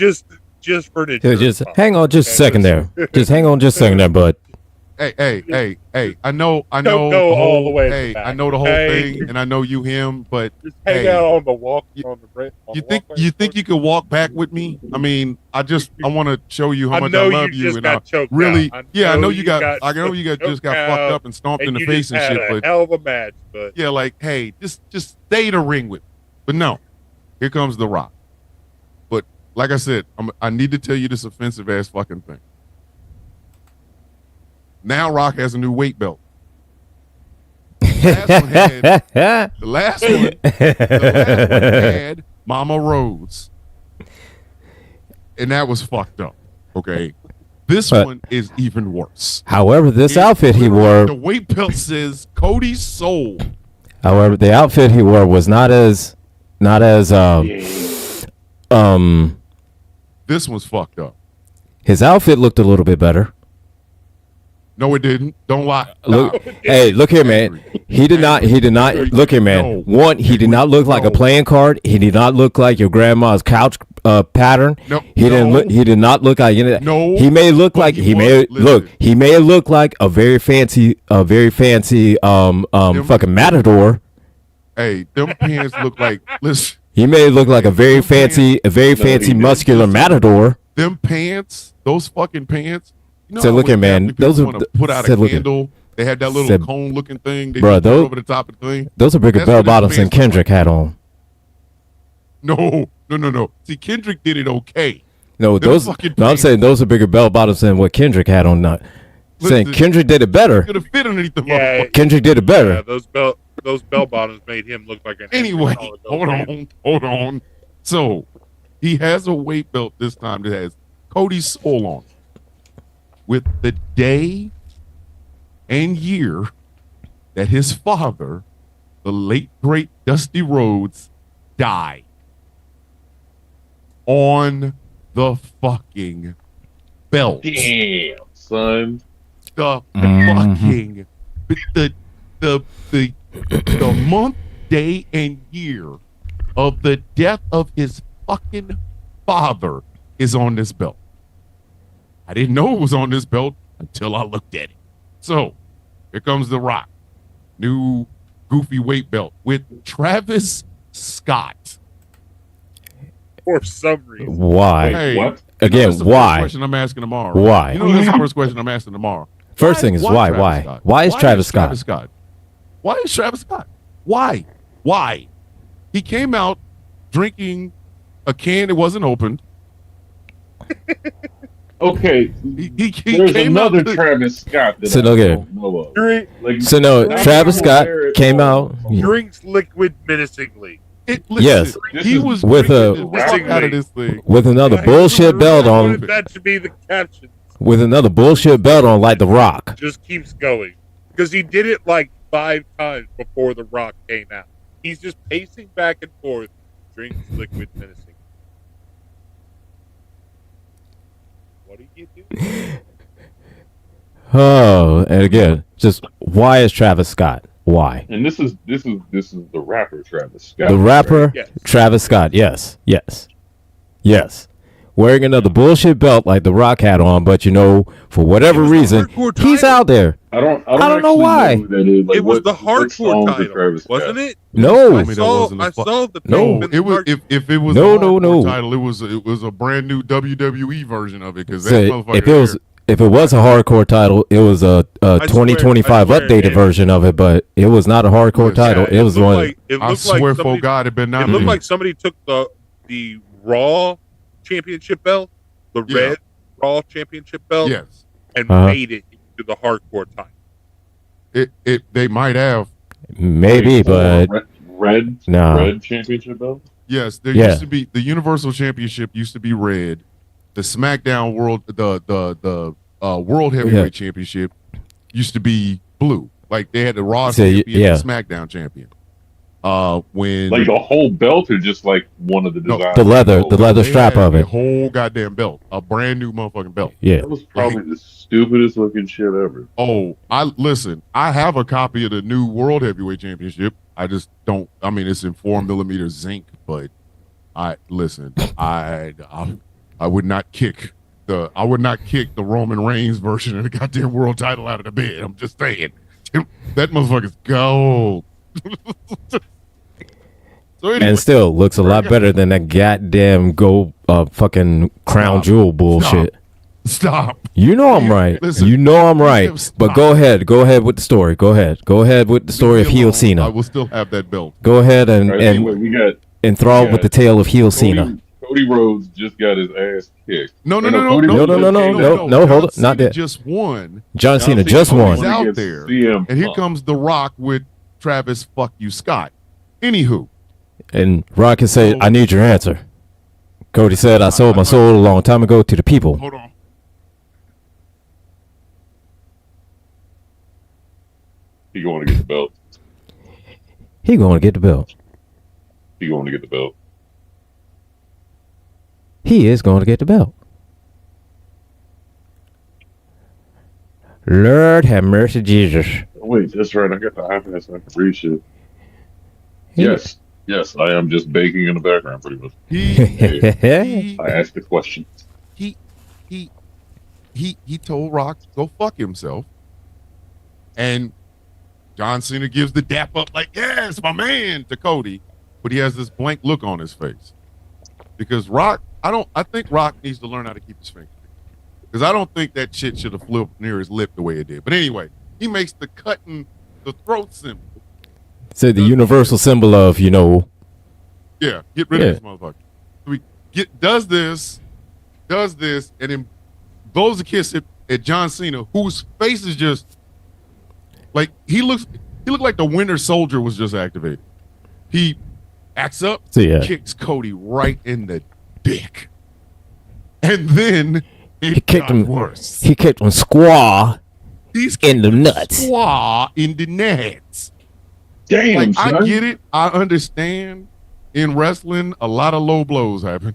just for the Just hang on just a second there. Just hang on just a second there, bud. Hey! I know Don't the go whole. all the way to Hey, the back, I know the whole okay? thing, and I know you him, but just hang hey, out on the walk you- on the break. you think you could walk back with me? I mean, I want to show you how much I know love you you, just and got I choked really, out. I know you got got just got choked fucked out, up and stomped in and the you face just and had shit, a but hell of a match. But yeah, like, hey, just stay in the ring with me. But no, here comes The Rock. But like I said, I need to tell you this offensive ass fucking thing. Now Rock has a new weight belt. The last one had Mama Rose. And that was fucked up. Okay. This one is even worse. However, this outfit he wore, the weight belt says Cody's Soul. however, the outfit he wore was not as This one's fucked up. his outfit looked a little bit better. No, it didn't. Don't lie. Look, hey, look here, man. He did not. Look here, man. No. One, he did not look like a playing card. He did not look like your grandma's couch pattern. No, He didn't. no. He did not look like. No, He may look but like. he He may was- look. listen. He may look like a very fancy fucking matador. Hey, them pants look like. Listen, He may look like a very fancy muscular matador. them pants, those fucking pants. You know So how look when here, man, Catholic people those are wanna the- put out said a look here. candle. They had that little Said- cone-looking thing. They Bruh, put those- over the top of the thing. Those are bigger That's bell what his bottoms than pants look Kendrick had on. No. See, Kendrick did it okay. No, Them those. fucking No, I'm pants. saying those are bigger bell bottoms than what Kendrick had on. Not saying Listen, Kendrick did it better. Could have fit underneath the Yeah, motherfucker. Kendrick did it better. yeah, those bell bottoms made him look like an Anyway, $100 hold on. So he has a weight belt this time that has Cody's Soul on it, with the day and year that his father, the late great Dusty Rhodes, died on the fucking belt. Damn, son. The Mhm. fucking the month, day, and year of the death of his fucking father is on this belt. I didn't know it was on this belt until I looked at it. So here comes The Rock, new goofy weight belt with Travis Scott. for some reason. Why? Hey, What? Again, that's the why? First question I'm asking tomorrow. Why? You know that's the first question I'm asking tomorrow. First thing is why? Travis Why? Scott? Why is Travis Scott? Travis Scott? Why is Travis Scott? Why? Why? He came out drinking a can that wasn't opened. Okay, He there's came another out. Travis Scott that So, I okay. don't know of. Drink, Like, So no, that's Travis not Scott there at came all. out. drinks liquid menacingly. Yes. He was With drinking a- the fuck out of this thing. With another Yeah, bullshit belt I on. wanted that to be the caption. With another bullshit belt on, like The Rock. Just keeps going because he did it like 5 times before The Rock came out. He's just pacing back and forth. Drinks liquid menacingly. What do you do? Oh, and again, just why is Travis Scott? Why? And this is the rapper Travis Scott. The rapper Yes. Travis Scott. Yes. Wearing another bullshit belt like The Rock had on, but for whatever It was the reason, hardcore he's title. out there. I don't I don't know actually why. who that is. Like, It was what- the what hardcore songs did title, Travis Scott? wasn't it? No. I that saw wasn't a fu- the No, thing. it was if it was No, a no, hardcore no. title, it was a brand new WWE version of it because that Say, motherfucker. if it was a hardcore title, it was a swear- 2025 I swear updated it- version of it, but it was not a hardcore Yes. title. Yeah, It was looked one. like, it I looked swear like for somebody, God, it been it nominated. looked like somebody took the Raw championship belt, the Yeah. red Raw championship belt, Yes, and made it into the hardcore title. they might have. Maybe, Wait, but red No. red championship belt. Yes, there Yeah. used to be the Universal Championship used to be red. The SmackDown World the World Heavyweight Championship used to be blue. Like they had the Raw So, champion yeah. and the SmackDown champion. When Like the whole belt, or just like one of the No, designs. the leather they strap had of a it. whole goddamn belt, a brand new motherfucking belt. Yeah. That was probably the stupidest looking shit ever. Oh, I have a copy of the new World Heavyweight Championship. I just don't. I mean, it's in 4mm zinc, but I I would not kick the Roman Reigns version of the goddamn world title out of the bed. I'm just saying. That motherfucker's gold. So anyway, And still looks a lot better than that goddamn gold fucking crown jewel bullshit. Stop. You know I'm right. Listen, you know I'm right. stop. But go ahead with the story. Go ahead with the story of heel I Cena. will still have that belt. Go ahead and All right, anyway, we got enthralled with the tale of heel Cena. Cody Rhodes just got his ass kicked. No. Cody No, Rhodes hold John it, not Cena that. just won. John Cena just He's won. out against there. CM And here Punk. comes The Rock with Travis, fuck you, Scott. Anywho. And Rock can say, I need your answer. Cody said, I sold my soul a long time ago to the people. Hold on. He going to get the belt. He going to get the belt. He going to get the belt. He is going to get the belt. Lord have mercy, Jesus. Wait, that's right. I got the iPad so I can read shit. Yes, I am just baking in the background pretty much. I asked the question. He told Rock go fuck himself, and John Cena gives the dap up like, yes, my man, to Cody, but he has this blank look on his face because Rock. I think Rock needs to learn how to keep his finger because I don't think that shit should have flipped near his lip the way it did. But anyway, he makes the cutting the throat symbol. So the universal symbol of, Yeah, get rid of this motherfucker. So he does this, and then blows a kiss at John Cena, whose face is just like he looked like the Winter Soldier was just activated. He acts up, kicks Cody right in the dick, and then he kicked him worse. He kicked him squaw He's in the nuts. Squaw in the nuts. Damn, like, son. I get it. I understand. In wrestling, a lot of low blows happen,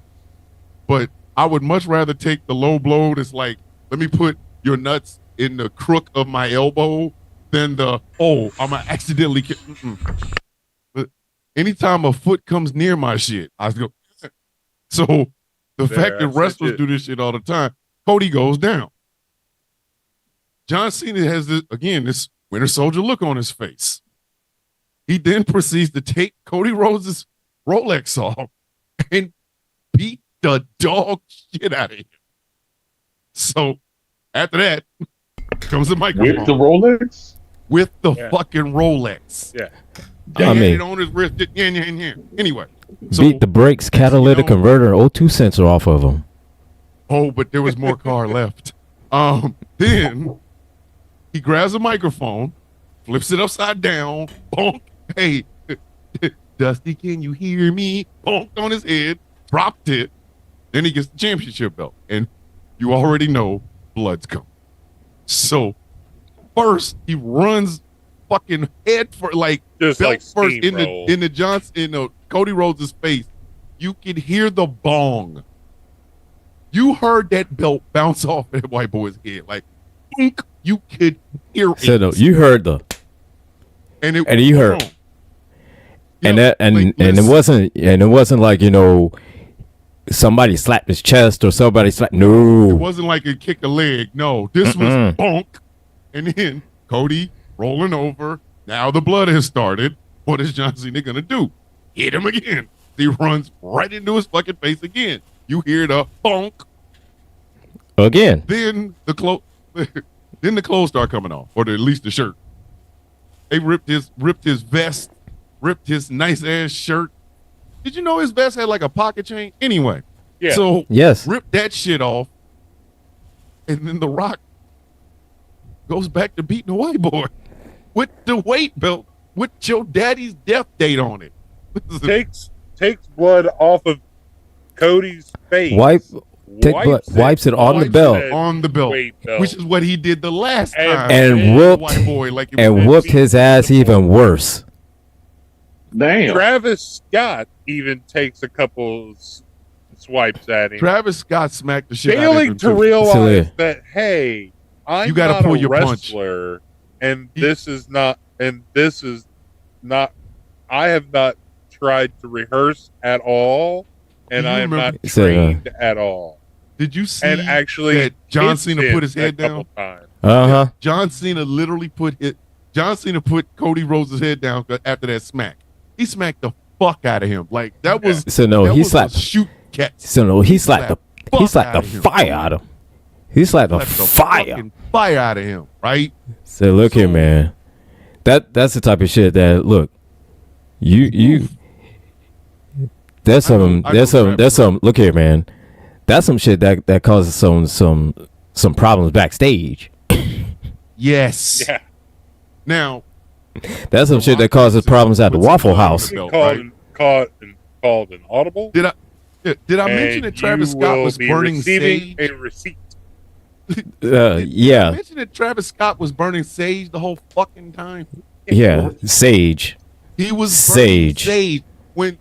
but I would much rather take the low blow that's like, let me put your nuts in the crook of my elbow than I'm gonna accidentally kick. But anytime a foot comes near my shit, I go. So the fact that wrestlers do this shit all the time, Cody goes down. John Cena has this Winter Soldier look on his face. He then proceeds to take Cody Rhodes' Rolex off and beat the dog shit out of him. So after that comes the microphone. With the Rolex? With the fucking Rolex. Yeah. I mean, it on his wrist. Anyway. So, beat the brakes, catalytic converter, O2 sensor off of him. Oh, but there was more car left. Then he grabs a microphone, flips it upside down, bonk. Hey, Dusty, can you hear me? Bonked on his head, dropped it. Then he gets the championship belt. And you already know blood's coming. So first he runs fucking head for just belt like first in the Cody Rhodes' face. You could hear the bong. You heard that belt bounce off that white boy's head. Like, you could hear it. So no, you heard the, and you heard, and it wasn't like somebody slapped his chest or somebody slapped. No, it wasn't like it kicked a leg. No, this was bonk, and then Cody rolling over. Now the blood has started. What is John Cena gonna do? Hit him again. He runs right into his fucking face again. You hear the bonk again. Then the clothes start coming off, or at least the shirt. They ripped his vest, ripped his nice ass shirt. Did you know his vest had like a pocket chain? Anyway, so ripped that shit off, and then The Rock goes back to beating the white boy with the weight belt with your daddy's death date on it. takes blood off of Cody's face. Wipes it on the belt. On the belt, which is what he did the last time. And whooped his ass even worse. Damn. Travis Scott even takes a couple swipes at him. Travis Scott smacked the shit out of him. Failing to realize that, hey, I'm not pull a your wrestler, and this is not, I have not tried to rehearse at all, and I am not trained at all. Did you see and actually that John hits Cena him put his head a couple down? times. Uh-huh. John Cena literally put Cody Rhodes' head down after that smack. He smacked the fuck out of him. Like that was So no, he slapped shoot catch. So no, he slapped the fire out of him. He slapped the fire out of him, right? So look here, man. That's the type of shit that look. You there's some look here, man. That's some shit that causes some problems backstage. Yes. Yeah. Now that's some shit that causes problems at the Waffle House. Called an audible. Did I mention that Travis Scott was burning sage? A receipt. Yeah. Did I mention that Travis Scott was burning sage the whole fucking time? Yeah, sage. He was sage. Sage. When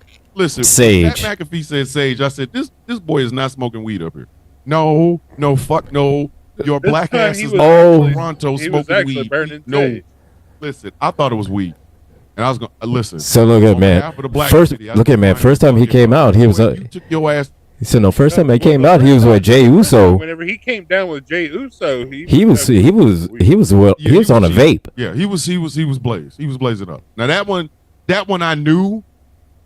sage. Pat McAfee said sage, I said this boy is not smoking weed up here. No, fuck no. Your black ass is Toronto smoking weed. No, listen, I thought it was weed, and I was gonna listen. So look at man. First time he came out, he was you took your ass. So no, first time he came out, he was with Jey Uso. Whenever he came down with Jey Uso, he was on a vape. Yeah, he was blazed. He was blazing up. Now that one I knew,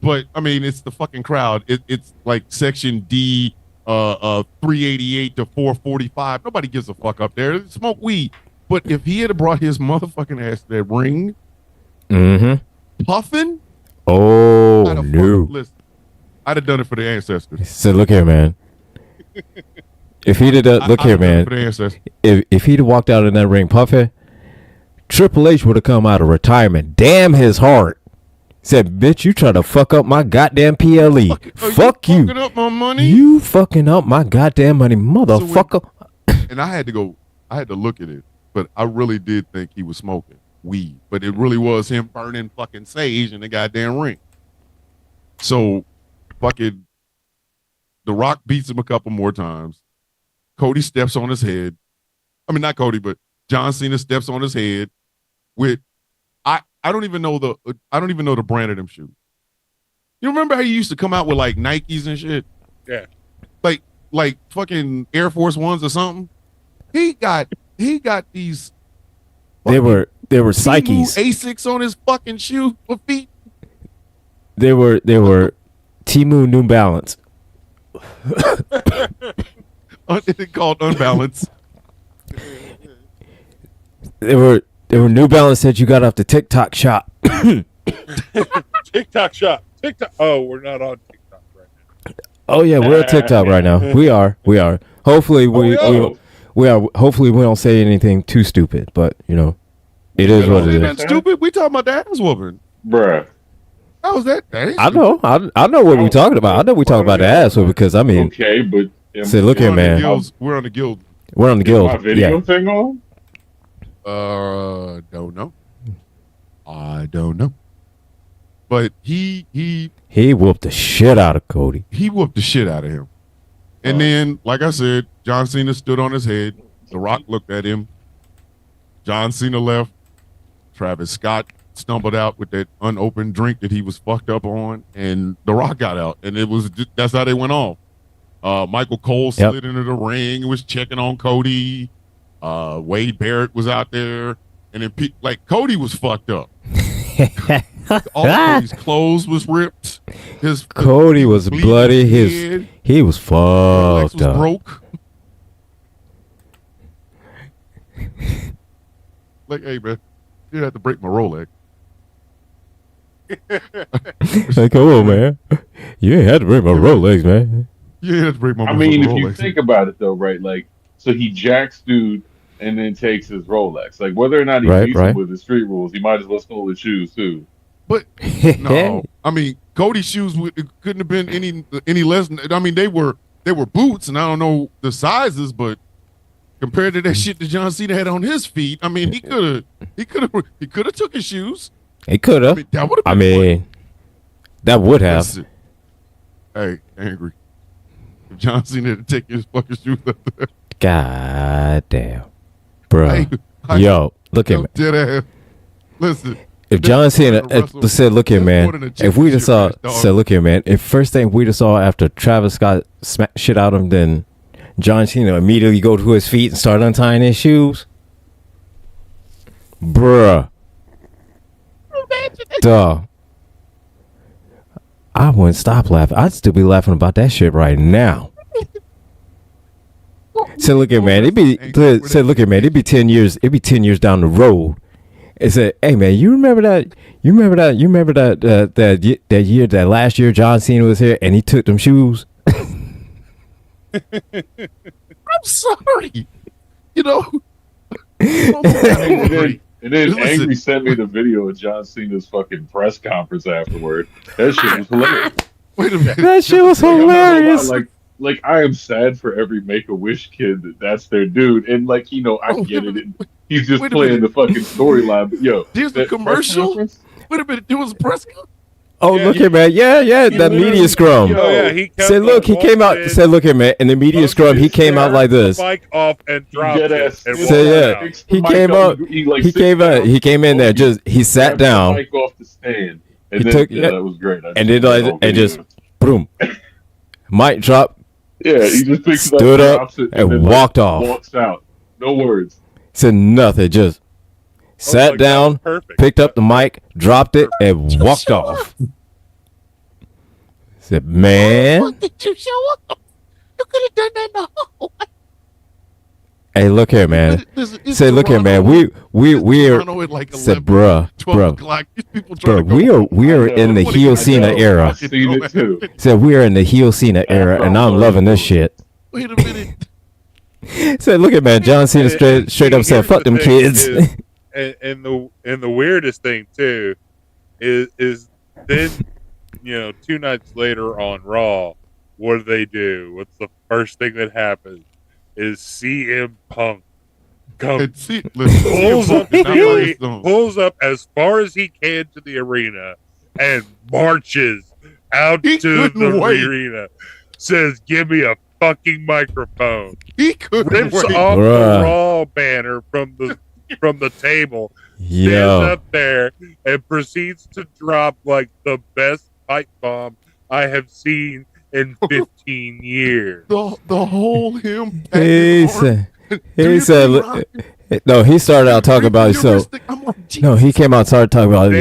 but I mean it's the fucking crowd. It's like section D, 388 to 445. Nobody gives a fuck up there. Smoke weed. But if he had brought his motherfucking ass to that ring, puffing, no. I'd have done it for the ancestors. So look here, man. If he'd have look here, man. If he'd have walked out in that ring puffing, Triple H would have come out of retirement. Damn his heart. Said, bitch, you trying to fuck up my goddamn PLE. Fuck you. Fucking up my money? You fucking up my goddamn money, motherfucker. And I had to look at it, but I really did think he was smoking weed. But it really was him burning fucking sage in the goddamn ring. So fucking The Rock beats him a couple more times. Cody steps on his head. I mean, not Cody, but John Cena steps on his head with I don't even know the brand of them shoes. You remember how you used to come out with like Nikes and shit? Yeah. Like fucking Air Force Ones or something. He got these. They were Psyches. Asics on his fucking shoe for feet. They were Temu New Balance. They're called Unbalance. They were New Balance that you got off the TikTok shop. TikTok shop. TikTok. Oh, we're not on TikTok right now. Oh yeah, we're on TikTok right now. We are. Hopefully we are. Hopefully we don't say anything too stupid, but you know, it is what it is. Stupid. We talking about the ass whooping, bruh. How was that? I know. I know what we're talking about. I know we talking about the ass whooping because I mean. Okay, but say, look here, man. We're on the guild. We're on the guild. My video thing on? Don't know. I don't know. But he whooped the shit out of Cody. He whooped the shit out of him. And then, like I said, John Cena stood on his head. The Rock looked at him. John Cena left. Travis Scott stumbled out with that unopened drink that he was fucked up on, and The Rock got out. And that's how they went off. Michael Cole slid into the ring and was checking on Cody. Wade Barrett was out there, and then Cody was fucked up. All Cody's clothes was ripped. Cody was bloody. He was fucked up. Broke. Like, hey man, you didn't have to break my Rolex. Like, come on, man. You ain't had to break my Rolex, man. You didn't have to break my Rolex. I mean, if you think about it though, right? Like, so he jacks dude and then takes his Rolex. Like, whether or not he beats him with the street rules, he might as well stole his shoes too. But no, I mean, Cody's shoes couldn't have been any less. I mean, they were boots, and I don't know the sizes, but compared to that shit that John Cena had on his feet, I mean, he could have took his shoes. He could have. I mean, that would have. Listen, hey, angry. If John Cena had to take his fucking shoes up there. God damn, bro. Yo, look at me. Dead ass. Listen. If John Cena said, "Look here, man," if we just said, "Look here, man," if first thing we just saw after Travis Scott smacked shit out of him, then John Cena immediately go to his feet and start untying his shoes. Bruh. Duh. I wouldn't stop laughing. I'd still be laughing about that shit right now. Said, look at man, it'd be 10 years. It'd be 10 years down the road. It said, hey man, you remember that year, that last year John Cena was here and he took them shoes. I'm sorry. You know. And then Angry sent me the video of John Cena's fucking press conference afterward. That shit was hilarious. Wait a minute. That shit was hilarious. Like I am sad for every Make-A-Wish kid that's their dude, and like I get it. He's just playing the fucking storyline. Yo, there's the commercial. Wait a minute, there was a press conference. Oh, yeah, look here, man. Yeah, that media scrum. He said, look, he came out. Said, look here, man. In the media scrum, he came out like this. Mic off and dropped it. Said, yeah, he came out. He came out. He came in there. He sat down. Mic off the stand. And he took. That was great. And then and just boom, mic drop. Yeah, he just picked stood up and walked off. Walks out. No words. Said nothing. Just sat down, picked up the mic, dropped it, and walked off. Said, man. Why did you show up? You could have done that the whole way. Hey, look here, man. Say, look here, man. We are. Said, bruh. We are in the heel Cena era. Said we are in the heel Cena era, and I'm loving this shit. Wait a minute. Said, look at man. John Cena straight up said, "Fuck them kids." And the weirdest thing too is then 2 nights later on Raw, what do? What's the first thing that happens? Is CM Punk pulls up as far as he can to the arena and marches out to the arena. Says, "Give me a fucking microphone." He couldn't rips wait. off the Raw banner from the table, stands up there, and proceeds to drop like the best pipe bomb I have seen in 15 years. The whole him. He said, no, he started out talking about himself. No, he came out and started talking about,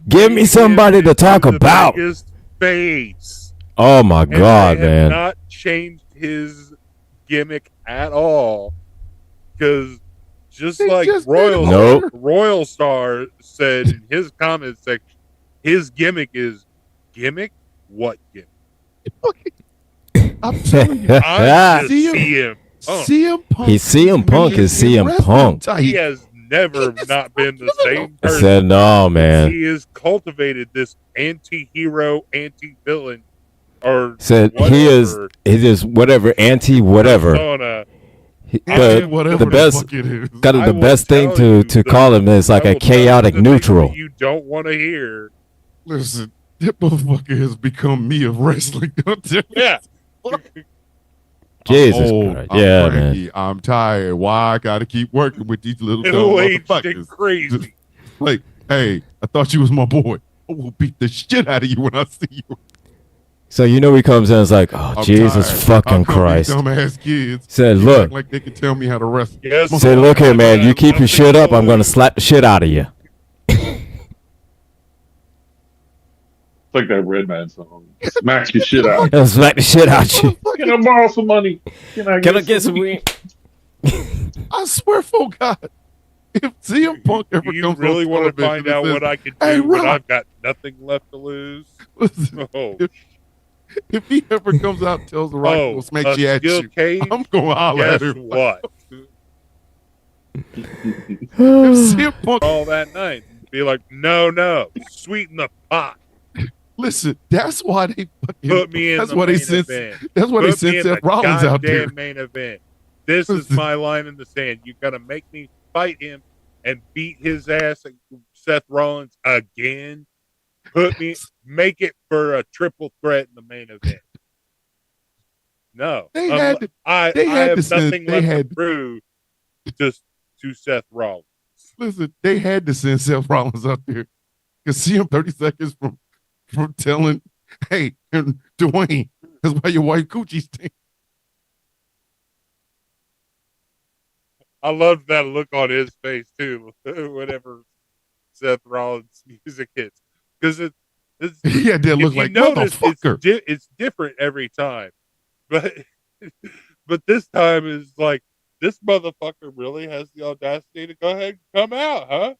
give me somebody to talk about. Face. Oh my God, they man. have not changed his gimmick at all. Because just like Royal Star said in his comment section, his gimmick is gimmick? What gimmick? I'm telling you, CM Punk. CM Punk is CM Punk. He has never not been the same person. I said no, man. He has cultivated this anti-hero, anti-villain, or said whatever. He is whatever anti-whatever. The best, kind of the best thing to call him is like a chaotic neutral. You don't want to hear. Listen, that motherfucker has become me of wrestling. Yeah. Jesus Christ. Yeah, man. I'm tired. Why I gotta keep working with these little dumb motherfuckers? Crazy. Like, hey, I thought you was my boy. I will beat the shit out of you when I see you. So he comes in and is like, oh, I'm Jesus tired. Fucking Christ. Dumbass kids. Said, look. Like they can tell me how to wrestle. Yes, said, look here, man. You keep your shit up, I'm gonna slap the shit out of you. It's like that Redman song. Smack your shit out. Smack the shit out you. Can I borrow some money? Can I get some weed? I swear for God, if CM Punk ever comes on, you really want to find out what I can do when I've got nothing left to lose? Listen, if he ever comes out and tells the Rock will smack you at you, I'm going to holler at him. What? If CM Punk all that night, be like, no, sweeten the pot. Listen, that's why they fucking put me in. That's why they sent. That's why they sent Seth Rollins out there. Main event. This is my line in the sand. You got to make me fight him and beat his ass, Seth Rollins again. Make it for a triple threat in the main event. No, I have nothing left to prove just to Seth Rollins. Listen, they had to send Seth Rollins out there because see him 30 seconds from telling, hey, and Dwayne, that's why your wife coochie stinks. I loved that look on his face too. Whenever Seth Rollins' music hits, because it's Yeah, that look like motherfucker. It's different every time, but but this time is like this motherfucker really has the audacity to go ahead and come out, huh?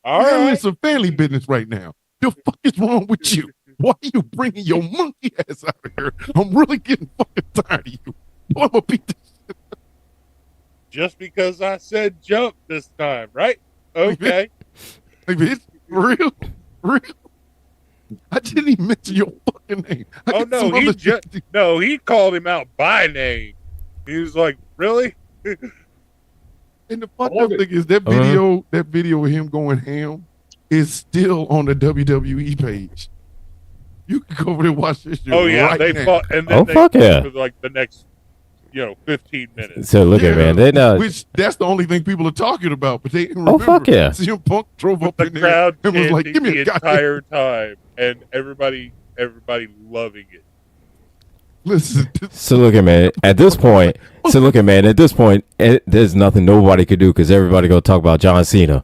All right, it's a family business right now. The fuck is wrong with you? Why are you bringing your monkey ass out of here? I'm really getting fucking tired of you. I'm gonna beat this shit. Just because I said jump this time, right? Okay. Like, it's real. I didn't even mention your fucking name. Oh no, he called him out by name. He was like, "Really?" And the fucked up thing is that video of him going ham is still on the WWE page. You can go over there and watch this shit. Oh yeah, right they now. fought, and then they fuck yeah, for like the next 15 minutes. So look at man, they know. Which that's the only thing people are talking about, but they didn't remember. Fuck yeah. CM Punk drove With up the in there crowd and was like, "Give me the entire time," and everybody loving it. Listen. So look at man. At this point, there's nothing nobody could do because everybody gonna talk about John Cena.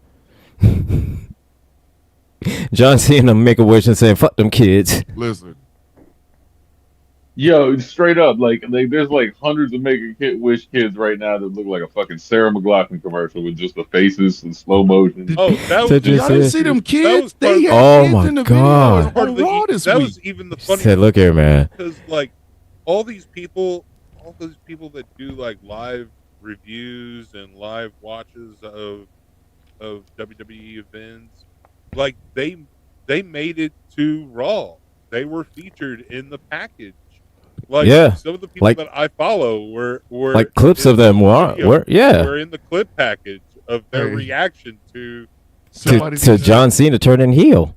John Cena make a wish and saying, "Fuck them kids." Listen. Yo, straight up, like there's like hundreds of Make-A-Wish kids right now that look like a fucking Sarah McLachlan commercial with just the faces in slow motion. Oh, y'all didn't see them kids? They had oh kids my in the god! Video on Raw this that week. was even the funny. Said, look here, man. Because like all those people that do like live reviews and live watches of WWE events, like they made it to Raw. They were featured in the package. Like some of the people that I follow were like clips of them were in the clip package of their reaction to John Cena turning heel.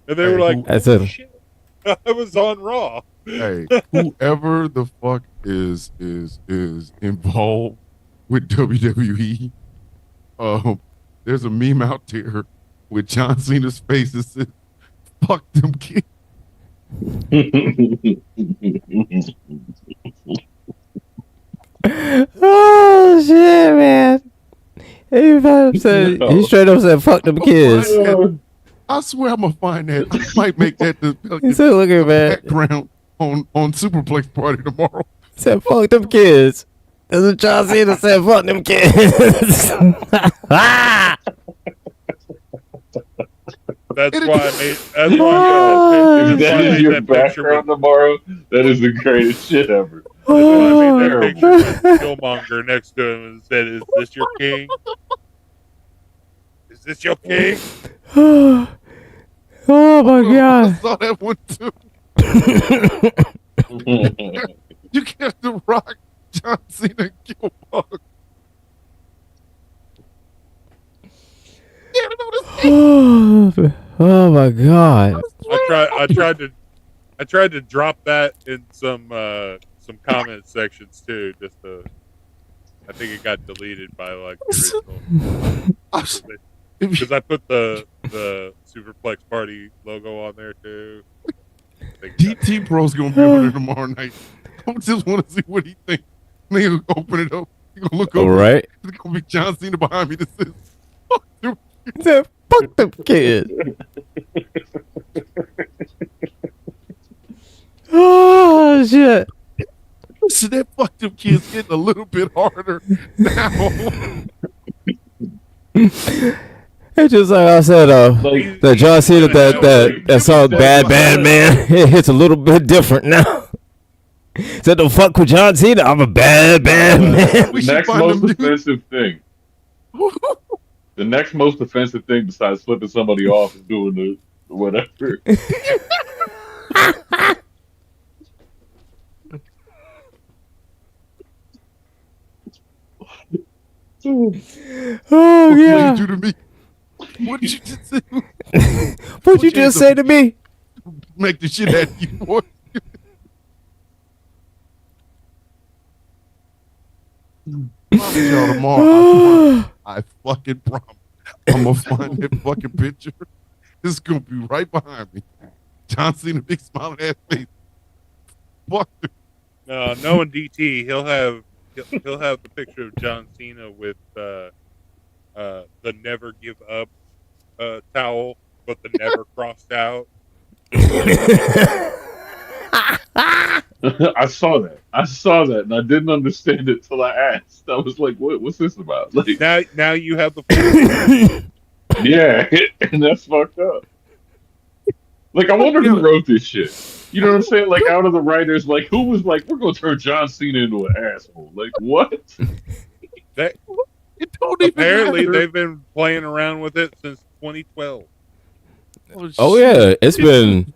And they were like, oh, shit. I was on Raw. Hey, whoever the fuck is involved with WWE, there's a meme out there with John Cena's face that says, "Fuck them kids." Oh shit, man! He straight up said, "Fuck them kids." I swear I'm gonna find that. I might make that the he said, "Look at man background on Superplex Party tomorrow." He said, "Fuck them kids." That's what John Cena said. "Fuck them kids." That's why I made. That's why if that is your background tomorrow, that is the greatest shit ever. That's why I made that picture with Killmonger next to him and said, "Is this your king? Is this your king?" Oh my god! I saw that one too. You get the Rock, John Cena, and Killmonger. Oh my god! I tried to drop that in some comment sections too. I think it got deleted by like the original. Because I put the Superplex Party logo on there too. DT Pro's gonna be on there tomorrow night. I just want to see what he thinks. Nigga open it up. He gonna look over. All right. It's gonna be John Cena behind me that says, "Fuck them kids." Oh shit! So that "fuck them kids" getting a little bit harder now. It's just like I said, the John Cena that song "Bad Man," it hits a little bit different now. Said, "Don't fuck with John Cena. I'm a bad man." The next most offensive thing. The next most offensive thing besides flipping somebody off is doing the whatever. Oh yeah. What did you do to me? What did you just say? What'd you just say to me? Make the shit out of you, boy. Promise y'all tomorrow. I fucking promise. I'm gonna find that fucking picture. It's gonna be right behind me. John Cena, big smiling ass face. Fuck. Knowing DT, he'll have he'll have the picture of John Cena with the never give up towel, but the never crossed out. I saw that, and I didn't understand it till I asked. I was like, "What's this about?" Like, now you have the yeah, and that's fucked up. Like, I wonder who wrote this shit. You know what I'm saying? Like, out of the writers, like, who was like, "We're gonna turn John Cena into an asshole"? Like, what? That it don't even apparently matter. They've been playing around with it since 2012. Oh yeah, it's been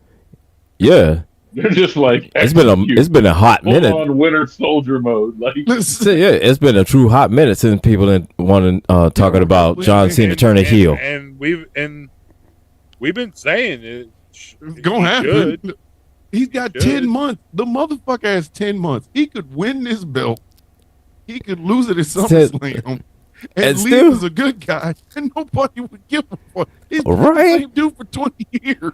They're just like, it's been a hot minute. Full on Winter Soldier mode. Like, So, yeah, it's been a true hot minute since people want to talking about John Cena turning heel. And we've been saying it's gonna happen. He's got 10 months. The motherfucker has 10 months. He could win this belt. He could lose it at SummerSlam. And leave as a good guy, and nobody would give a fuck. He's been the same dude for 20 years.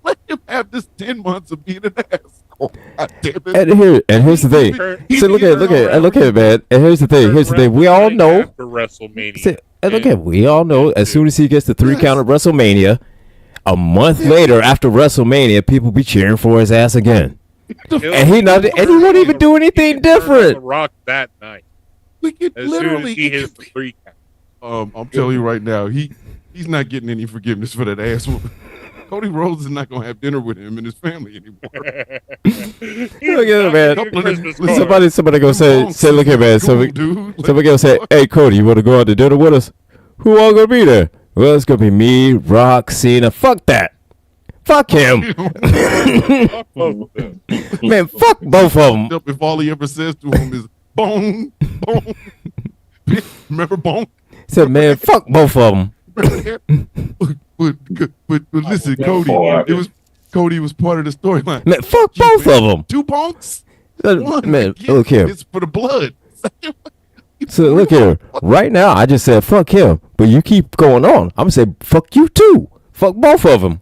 Let him have this 10 months of being an asshole. God damn it. And here's the thing. So look at it, man. And here's the thing. We all know. After WrestleMania. See, and look at we all know. As soon as he gets the 3 count at WrestleMania, a month later after WrestleMania, people be cheering for his ass again. And he won't even do anything different. The Rock that night. As soon as he hits the 3 count. I'm telling you right now, he's not getting any forgiveness for that ass whooping. Cody Rhodes is not going to have dinner with him and his family anymore. Look at it, man. Somebody go say, look here, man. Somebody go say, hey, Cody, you want to go out to dinner with us? Who all going to be there? Well, it's going to be me, Rock, Cena. Fuck that. Fuck him. Man, fuck both of them. If all he ever says to him is, bone, bone. Remember bone? He said, man, fuck both of them. But listen, Cody was part of the storyline. Man, fuck both of them. 2 punks. Man, look here. It's for the blood. So look here. Right now, I just said fuck him, but you keep going on. I'm gonna say fuck you too. Fuck both of them.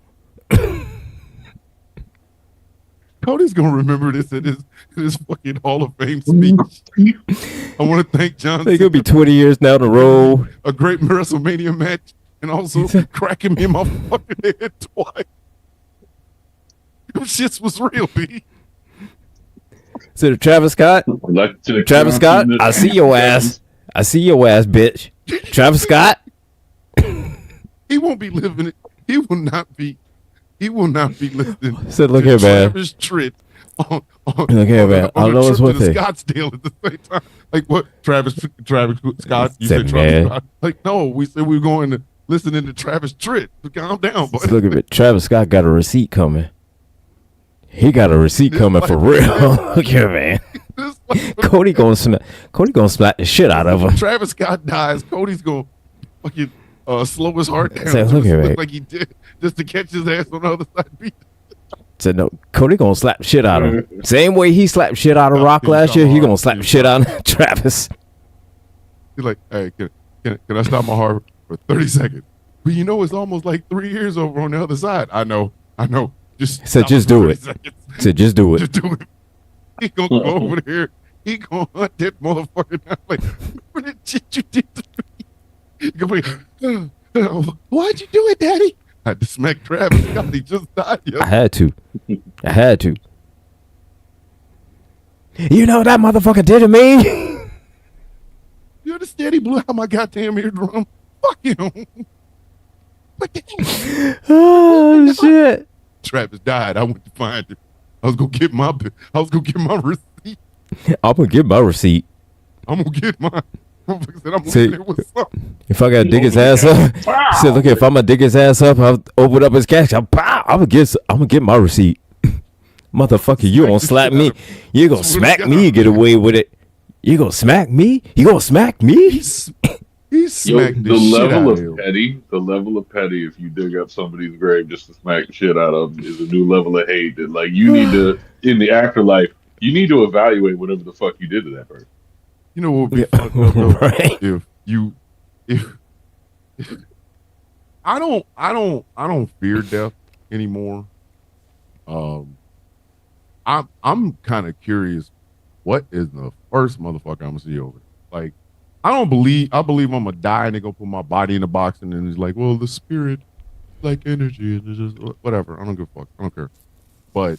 Cody's gonna remember this in his fucking Hall of Fame speech. I want to thank John. It's gonna be 20 years down the road. A great WrestleMania match, and also cracking me in my fucking head twice. Them shits was real, B. So Travis Scott, I see your ass. I see your ass, bitch. Travis Scott. He won't be living it. He will not be listening. So look here, man. Travis Tritt look here, man. I know it's one thing. Scottsdale at the same time. Like what? Travis Scott. You said Travis Scott. Like no, we said we were going to listening to Travis Tritt. Calm down, buddy. So look at it. Travis Scott got a receipt coming. He got a receipt coming for real. Look here, man. Cody gonna slap the shit out of him. Travis Scott dies. Cody's gonna fucking slow his heart down. Say, look here, man. Like he did just to catch his ass on the other side. Said no, Cody gonna slap the shit out of him. Same way he slapped shit out of Rock last year, he gonna slap the shit out of Travis. He's like, hey, can I stop my heart for 30 seconds? But you know, it's almost like 3 years over on the other side. I know. Just do it. Said just do it. Just do it. He gonna go over there. He gonna hunt that motherfucker down. Like, remember that shit you did to me? He gonna be, why'd you do it, Daddy? I had to smack Travis Scott. He just died. Yo. I had to. You know what that motherfucker did to me? You understand? He blew out my goddamn eardrum. Fuck him. Oh shit. Travis died. I went to find him. I was gonna get my receipt. I'm gonna get my receipt. I'm gonna get mine. See, if I gotta dig his ass up, see, look, if I'm gonna dig his ass up, I'll open up his cash. I'm gonna get my receipt. Motherfucker, you gonna slap me? You gonna smack me and get away with it? You gonna smack me? You gonna smack me? He smacked the level of petty if you dig up somebody's grave just to smack the shit out of them is a new level of hate that like you need to in the afterlife you need to evaluate whatever the fuck you did to that person. You know what would be fucked up though? Right? If I don't fear death anymore. I'm kind of curious what is the first motherfucker I'm gonna see over there? Like, I believe I'm gonna die and they're gonna put my body in a box and then it's like, well, the spirit, like energy, and it's just whatever. I don't give a fuck. I don't care. But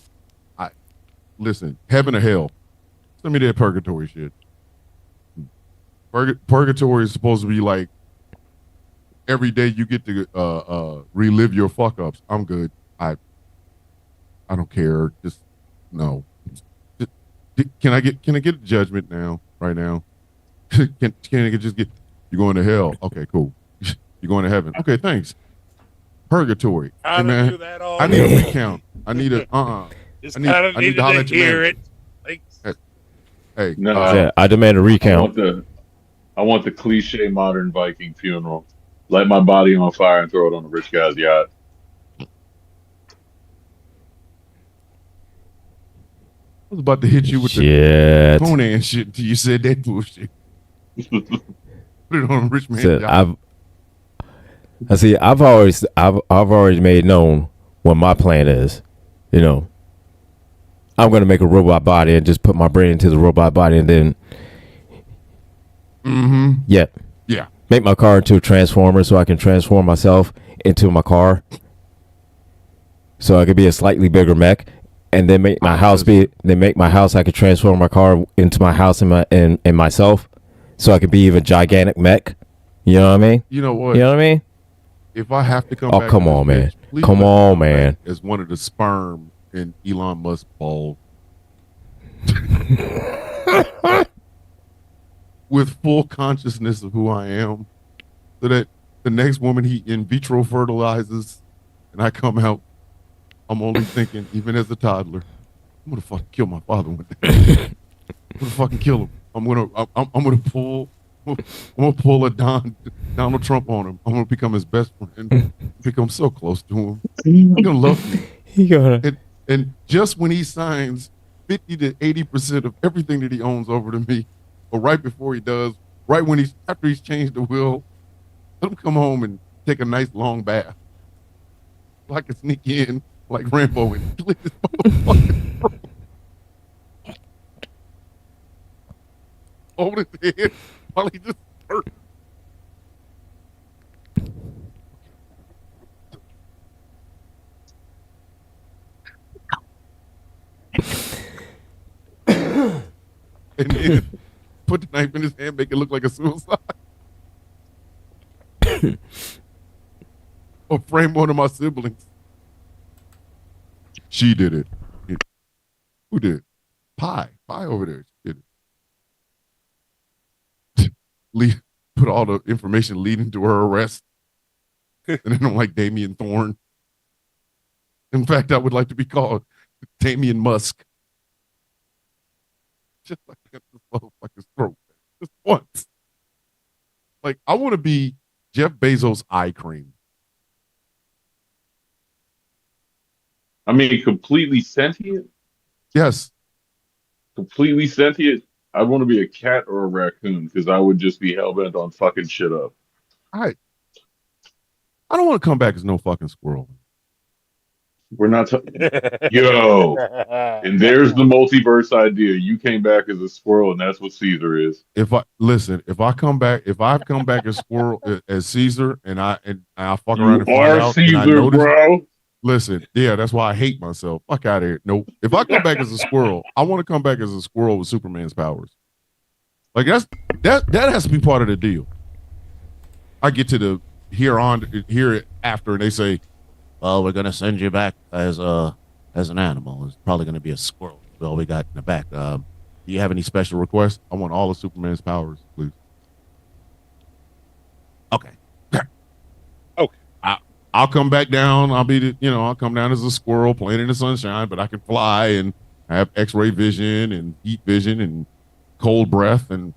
listen, heaven or hell, send me that purgatory shit. Purgatory is supposed to be like every day you get to relive your fuck ups. I'm good. I don't care. Just no. Can I get a judgment now? Right now? can I just get you going to hell? Okay, cool. You're going to heaven. Okay, thanks. Purgatory. Hey, man, I need a recount. I need a Just I need to hear it. Hey, yeah, I demand a recount. I want the cliche modern Viking funeral. Light my body on fire and throw it on a rich guy's yacht. I was about to hit you with the Conan shit until you said that bullshit. Put it on a rich man's yacht. I've already made known what my plan is. You know, I'm gonna make a robot body and just put my brain into the robot body and then yeah. Make my car into a transformer so I can transform myself into my car. So I could be a slightly bigger mech, and then make my house I could transform my car into my house and myself. So I could be even gigantic mech. You know what I mean? You know what? You know what I mean? If I have to come back, come on, man. Come on, man. As one of the sperm in Elon Musk's ball. With full consciousness of who I am, so that the next woman he in vitro fertilizes and I come out, I'm only thinking, even as a toddler, I'm gonna fucking kill my father one day. I'm gonna fucking kill him. I'm gonna pull a Donald Trump on him. I'm gonna become his best friend, become so close to him. I'm gonna love him. And just when he signs 50 to 80% of everything that he owns over to me, or right before he does, right when after he's changed the will, let him come home and take a nice long bath. So I can sneak in like Rambo and slit his motherfucking throat. Hold his head while he just hurt. And then put the knife in his hand, make it look like a suicide. Or frame one of my siblings. She did it. Who did? Pie over there. She did it. Put all the information leading to her arrest. And then I'm like Damian Thorne. In fact, I would like to be called Damian Musk. Just like this motherfucker's throat. Just once. Like, I want to be Jeff Bezos' eye cream. I mean, completely sentient? Yes. Completely sentient? I want to be a cat or a raccoon because I would just be hell-bent on fucking shit up. I don't want to come back as no fucking squirrel. We're not Yo. And there's the multiverse idea. You came back as a squirrel and that's what Caesar is. If I come back as squirrel as Caesar and I fuck around and find out Caesar, and I notice, bro. Listen, yeah, that's why I hate myself. Fuck out of here. Nope. If I come back as a squirrel, I want to come back as a squirrel with Superman's powers. Like that has to be part of the deal. I get to the here after and they say, well, we're gonna send you back as an animal. It's probably gonna be a squirrel. Well, we got in the back. Do you have any special requests? I want all of Superman's powers, please. Okay. Okay. I'll come back down. I'll come down as a squirrel playing in the sunshine, but I can fly and I have X-ray vision and heat vision and cold breath, and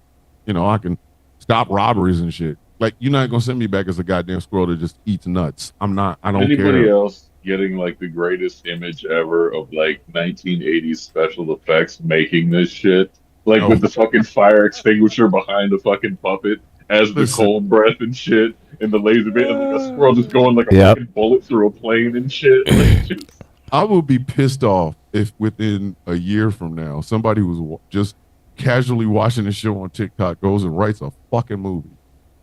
I can stop robberies and shit. Like, you're not gonna send me back as a goddamn squirrel that just eats nuts. I don't care. Anybody else getting like the greatest image ever of like 1980s special effects making this shit? Like with the fucking fire extinguisher behind the fucking puppet as the cold breath and shit, and the laser bit, and like a squirrel just going like a fucking bullet through a plane and shit. Like, I will be pissed off if within a year from now somebody was just casually watching the show on TikTok goes and writes a fucking movie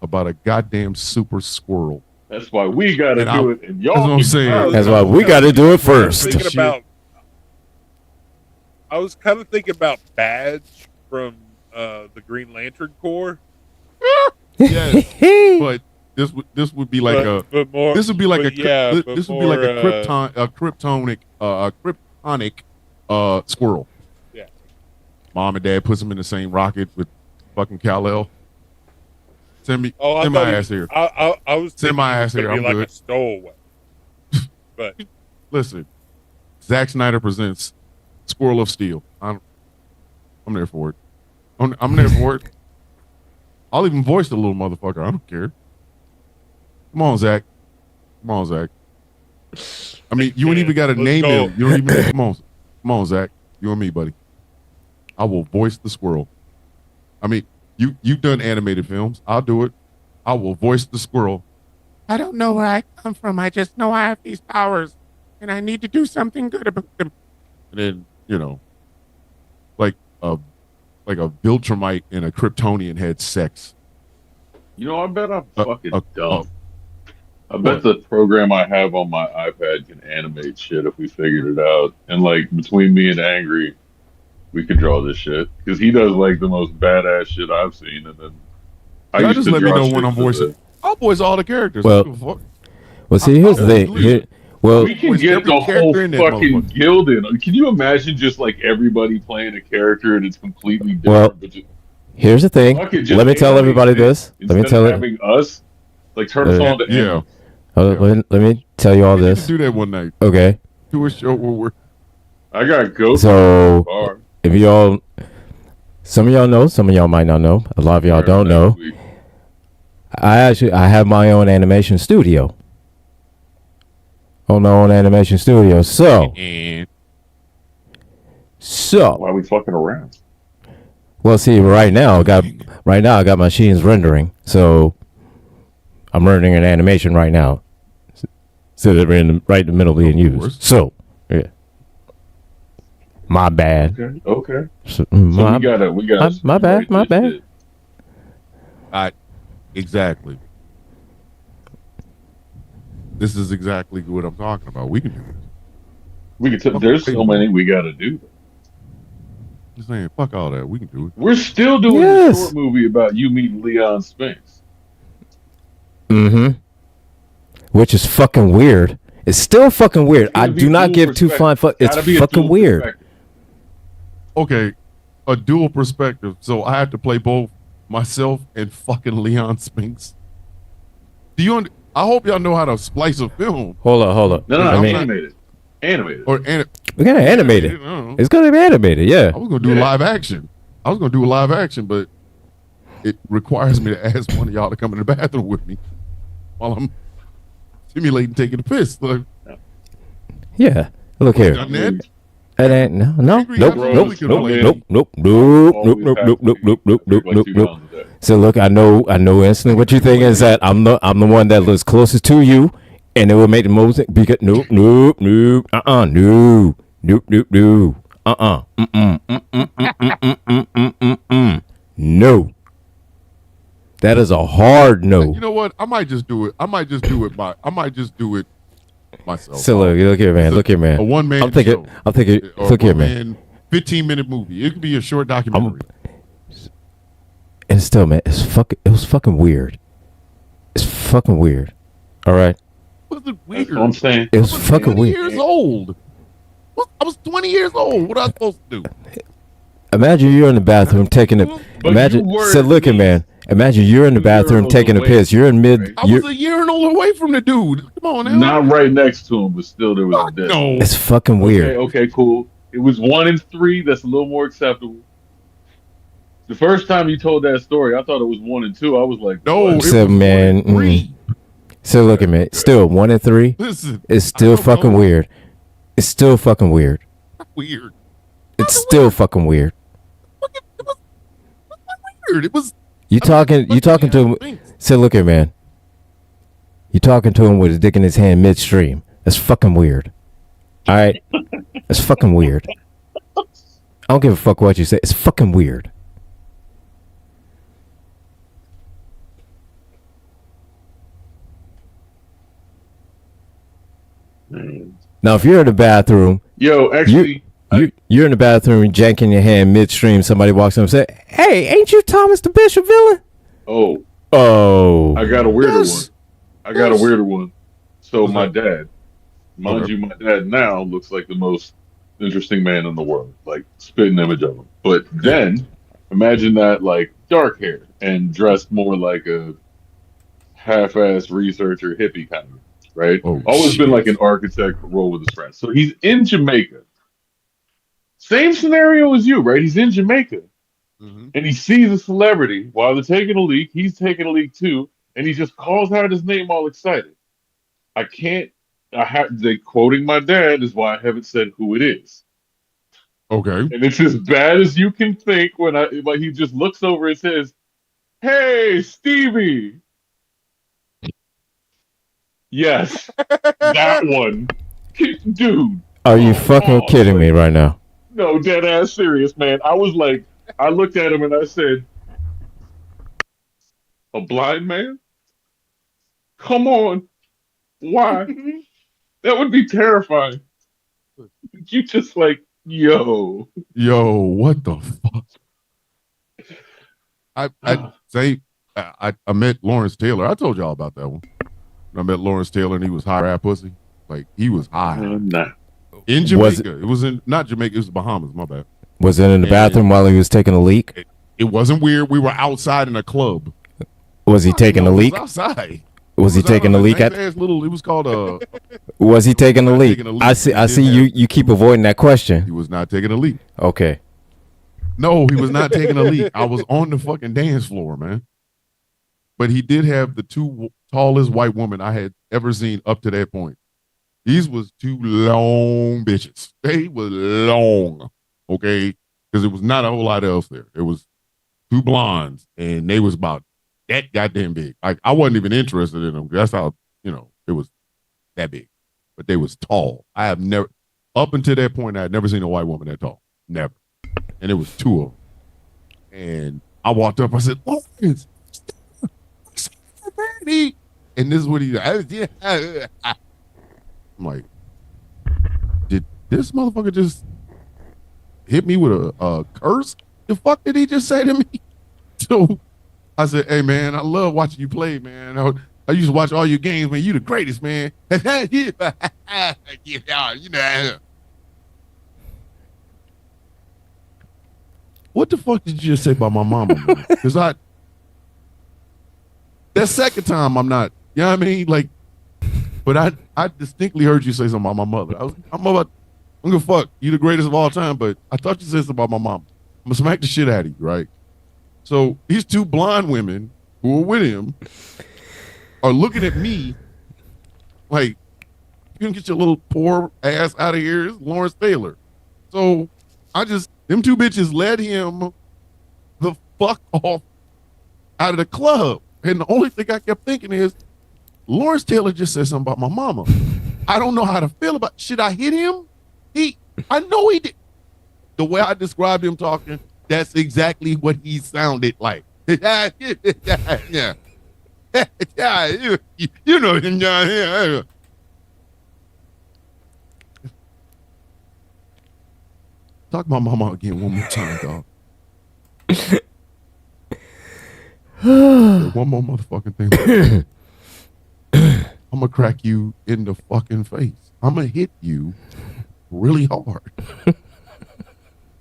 about a goddamn super squirrel. That's why we gotta do it, and y'all. That's what I'm saying. That's why we got to do it first. I was kind of thinking about Badge from the Green Lantern Corps. Yes, but this would be like a kryptonic squirrel. Yeah. Mom and dad puts him in the same rocket with fucking Kal-El. Send my ass here. I was send my ass here. I'm like good. A stowaway. But listen, Zack Snyder presents Squirrel of Steel. I'm there for it. I'm there for it. I'll even voice the little motherfucker. I don't care. Come on, Zach. I mean, you ain't even got to name him. You don't even. Come on, Zach. You and me, buddy. I will voice the squirrel. I mean, you've done animated films. I'll do it. I will voice the squirrel. I don't know where I come from. I just know I have these powers, and I need to do something good about them. And then, like a Viltrumite and a Kryptonian had sex. I bet I'm fucking dumb. I bet the program I have on my iPad can animate shit if we figured it out. And like between me and Angry, we could draw this shit because he does like the most badass shit I've seen. And then I just let me know when I'm voicing. I'll voice all the characters. Well, see, here's the thing. We can get the whole fucking guild in. Can you imagine just like everybody playing a character and it's completely different? Well, here's the thing. Let me tell everybody this. Let me tell having us like turn us on to yeah. Let me tell you all this. Do that one night. Okay. Do a show where we're. I got ghosts. So if y'all, some of y'all know, some of y'all might not know. A lot of y'all don't know. I have my own animation studio. On my own animation studio. So why are we fucking around? Well, see, right now I got machines rendering. So I'm rendering an animation right now. So they're right in the middle being used. So yeah. My bad. Okay. So, we got my bad. Exactly. This is exactly what I'm talking about. We can do this. We can. There's so many we got to do. I'm saying, fuck all that. We can do it. We're still doing a short movie about you meeting Leon Spinks. Mm-hmm. Which is fucking weird. It's still fucking weird. I do not give two fine fuck. It's fucking weird. Okay, a dual perspective. So I have to play both myself and fucking Leon Spinks. I hope y'all know how to splice a film. Hold up. No, animated. We gotta animate it. It's gonna be animated, yeah. I was gonna do live action. But it requires me to ask one of y'all to come in the bathroom with me while I'm simulating taking a piss. Like, yeah. Look here. It ain't nope. So look, I know instantly what you think is that I'm the one that lives closest to you, and it will make the most because no. That is a hard no. You know what? I might just do it myself. So look here, man. A one-man I'm thinking. Look here, man. 15-minute movie. It could be a short documentary. And still, man, it was fucking weird. It's fucking weird. All right. Was it weird? That's what I'm saying. It was fucking weird. I was 20 years old. I was 20 years old. What am I supposed to do? Imagine you're in the bathroom taking a. Look here, man. Imagine you're in the bathroom taking a piss. You're in mid. I was a urinal away from the dude. Come on now. Not right next to him, but still there was a death. No. It's fucking weird. Okay, cool. It was 1 and 3. That's a little more acceptable. The first time you told that story, I thought it was 1 and 2. I was like, no, what? So, man. So look at me. Still 1 and 3. Listen, it's still fucking weird. It's still fucking weird. Weird. It's still fucking weird. It was weird. It was. You talking to him? Say, look here, man. You talking to him with his dick in his hand midstream. That's fucking weird. All right? That's fucking weird. I don't give a fuck what you say. It's fucking weird. Now, if you're in the bathroom, Yo, actually, you're in the bathroom, janking your hand midstream. Somebody walks up and says, "Hey, ain't you Thomas the Bishop villain?" Oh, I got a weirder one. I got a weirder one. So What's my that? dad, mind Okay. you, my dad now looks like the most interesting man in the world, like spitting image of him. But then imagine that like dark hair and dressed more like a half-ass researcher hippie kind of guy, right? Oh Always been like shit. an architect, but roll with his friends. So he's in Jamaica. Same scenario as you, right? He's in Jamaica Mm-hmm. and he sees a celebrity while they're taking a leak. He's taking a leak too, and he just calls out his name all excited. I can't. I have they quoting my dad is why I haven't said who it is, Okay. and it's as bad as you can think when like he just looks over and says, "Hey, Stevie." Yes, that one, dude. Are you fucking kidding me right now? No, dead ass serious, man. I was like, I looked at him and I said, "A blind man? Come on, why? That would be terrifying." You just like, yo, What the fuck? I met Lawrence Taylor. I told y'all about that one. I met Lawrence Taylor and he was high rap pussy. Like he was high. nah. In Jamaica. It was in not Jamaica, it was the Bahamas, my bad. Was it in the bathroom while he was taking a leak? It wasn't weird. We were outside in a club. Was he taking a leak? Outside. Was he taking a leak at? Little, it was called a. Was he taking a leak? I see. You keep avoiding that question. He was not taking a leak. Okay. No, he was not taking a leak. I was on the fucking dance floor, man. But he did have the two tallest white women I had ever seen up to that point. These was two long bitches. They were long, okay? Because it was not a whole lot else there. It was two blondes, and they was about that goddamn big. Like I wasn't even interested in them. That's how, it was that big. But they was tall. I have never, up until that point, I had never seen a white woman that tall. Never. And it was two of them. And I walked up, I said, Lawrence, and this is what he, I'm like, did this motherfucker just hit me with a curse? The fuck did he just say to me? So I said, hey, man, I love watching you play, man. I used to watch all your games, man. You the greatest, man. What the fuck did you just say about my mama, man? Because that second time I'm not, you know what I mean? Like, but I distinctly heard you say something about my mother. I'm gonna fuck. You the greatest of all time, but I thought you said something about my mom. I'm gonna smack the shit out of you, right? So these two blonde women who are with him are looking at me like, you can get your little poor ass out of here. It's Lawrence Taylor. So them two bitches led him the fuck off out of the club. And the only thing I kept thinking is, Lawrence Taylor just said something about my mama. I don't know how to feel about, should I hit him? I know he did. The way I described him talking, that's exactly what he sounded like. Yeah. You know him, yeah. Talk about mama again one more time, dog. One more motherfucking thing. I'm gonna crack you in the fucking face. I'm gonna hit you really hard.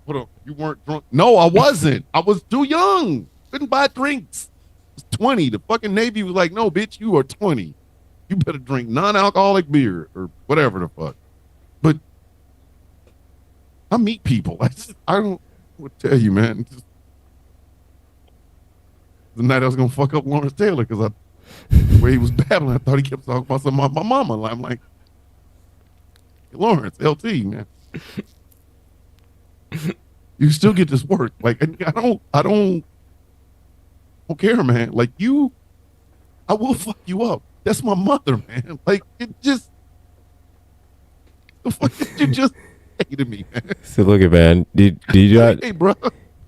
Hold on, you weren't drunk? No, I wasn't. I was too young. Couldn't buy drinks. I was 20. The fucking Navy was like, no, bitch, you are 20. You better drink non-alcoholic beer or whatever the fuck. But I meet people. I don't tell you, man. The night I was gonna fuck up Lawrence Taylor because the way he was babbling, I thought he kept talking about something about my mama. I'm like, Lawrence, LT, man. You still get this work. Like, I don't care, man. Like I will fuck you up. That's my mother, man. Like, it just, the fuck did you just say to me, man? So look at, man. Do you not? Hey, bro.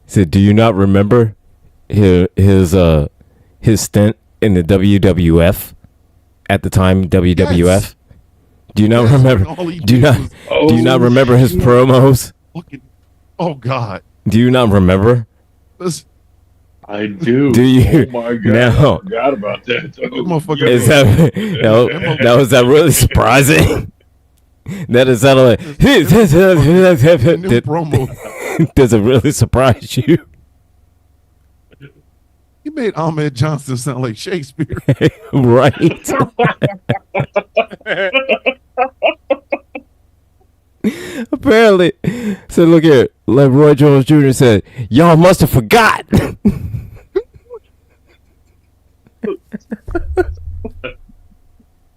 Said, do you not remember his stint in the WWF at the time? WWF. Do you not remember? Do you not remember his promos? Fucking, oh God. Do you not remember? I do. Do you? Oh my God! No. I forgot about that. Is that that was that really surprising? That is that like does it really surprise you? You made Ahmed Johnson sound like Shakespeare. Right. Apparently. So look here. Like Roy Jones Jr. said, y'all must have forgot.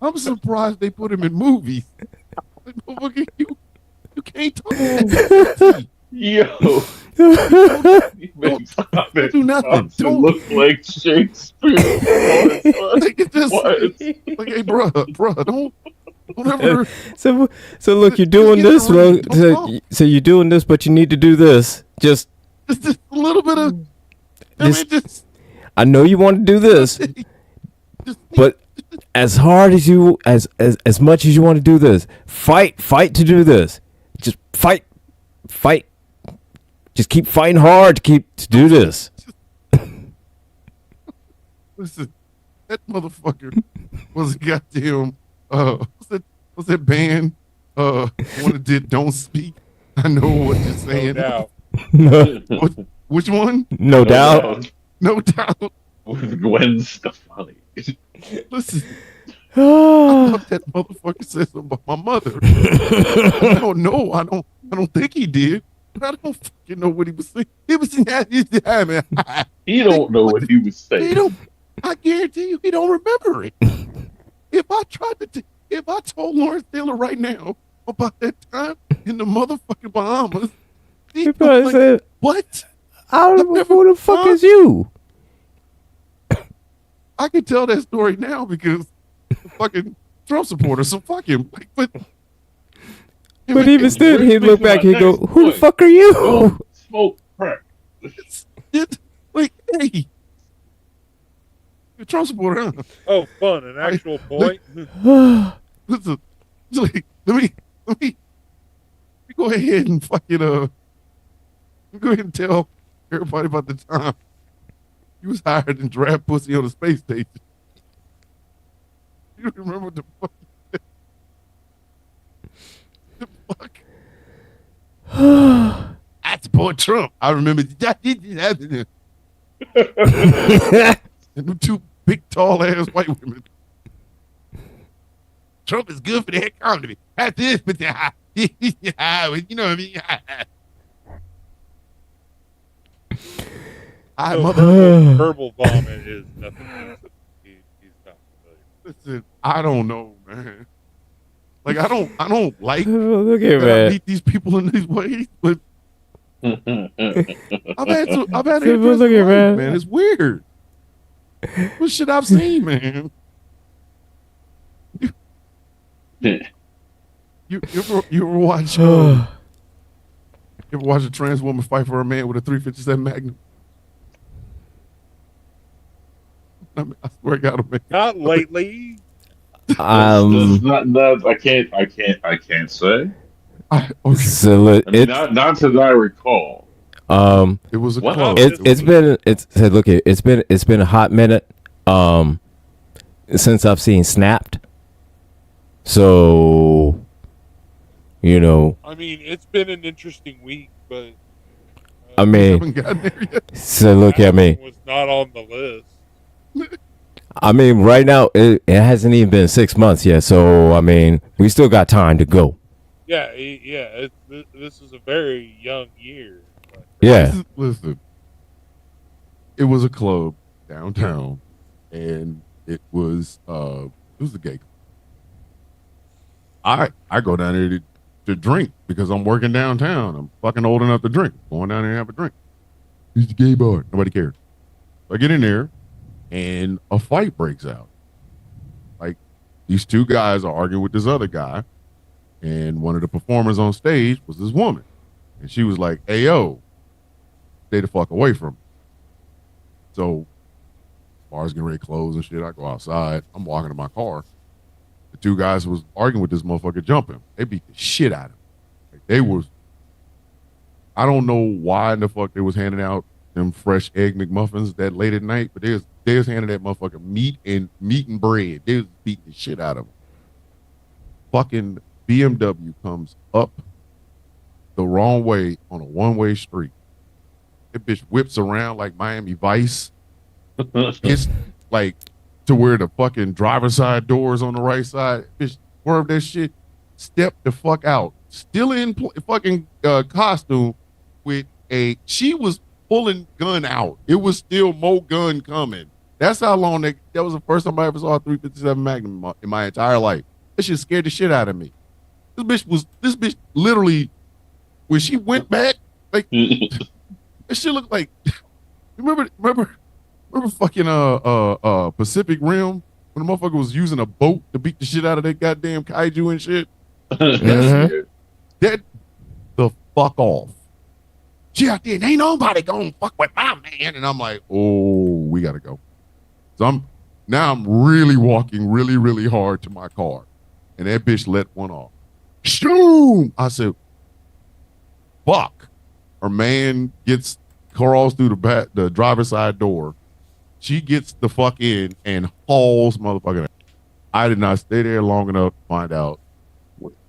I'm surprised they put him in movies. You can't talk that. Yo. Don't do nothing. Don't look like Shakespeare. Like, hey, bro, don't ever. So look, you're doing this. So you're doing this, but you need to do this. Just a little bit of. I know you want to do this, but as hard as you, as much as you want to do this, fight to do this. Just fight. Just keep fighting hard to do this. Listen, that motherfucker was a goddamn what's that band one that did Don't Speak? I know what you're saying. No doubt. Which one? No doubt. No doubt. With Gwen Stefani. Listen. I thought that motherfucker said something about my mother. I don't think he did. But I don't fucking know what he was saying. He was saying, man. He don't know what he was saying. I guarantee you he don't remember it. If I told Lawrence Taylor right now about that time in the motherfucking Bahamas, he probably like, said, what? I don't know who the fuck is you. I can tell that story now because the fucking Trump supporter, so fuck him. But even still, he'd look back, he'd go, who the fuck are you? Don't smoke crack. Like, hey. Trump supporter, huh? Oh, fun, an actual point. Listen, let me go ahead and fucking go ahead and tell everybody about the time you was hired and draft pussy on the space station. You remember the fuck? That's poor Trump. I remember that. And the two big, tall ass white women. Trump is good for the economy. That's this, but you know what I mean? Verbal vomit is nothing. He's not familiar. Listen, I don't know, man. Like I don't like look at that I meet these people in these ways, but I've had look at man. It's weird. What shit I've seen, man. You ever watch a trans woman fight for a man with a 357 Magnum? I swear to God, not lately. Not, I can't say. Okay. So not as I recall. It was a close. It's been a hot minute since I've seen Snapped. So, you know. I mean, it's been an interesting week, but I mean, so look at me. Was not on the list. I mean, right now it hasn't even been 6 months yet. So I mean, we still got time to go. Yeah. This is a very young year. Yeah. Listen, it was a club downtown, and it was a gay club. I go down there to drink because I'm working downtown. I'm fucking old enough to drink. Going down there and have a drink. It's the gay bar. Nobody cares. So I get in there, and a fight breaks out. Like, these two guys are arguing with this other guy, and one of the performers on stage was this woman. And she was like, hey, yo, stay the fuck away from me. So, bars getting ready to close and shit. I go outside. I'm walking to my car. the two guys was arguing with this motherfucker, jumping. They beat the shit out of him. Like, they was. I don't know why in the fuck they was handing out them fresh egg McMuffins that late at night, but they was handing that motherfucker meat and bread. They was beating the shit out of him. Fucking BMW comes up the wrong way on a one-way street. That bitch whips around like Miami Vice. It's like to where the fucking driver's side door is on the right side. Bitch swerve that shit, step the fuck out. Still in fucking costume with she was pulling gun out. It was still more gun coming. That's how long that was the first time I ever saw a 357 Magnum in my entire life. That shit scared the shit out of me. This bitch literally, when she went back, like, that shit looked like, remember fucking Pacific Rim when the motherfucker was using a boat to beat the shit out of that goddamn kaiju and shit? That the fuck off. She out there, ain't nobody gonna fuck with my man. And I'm like, oh, we gotta go. So I'm really walking really, really hard to my car. And that bitch let one off. Shoom! I said, fuck. Her man crawls through the driver's side door. She gets the fuck in and hauls motherfucker. I did not stay there long enough to find out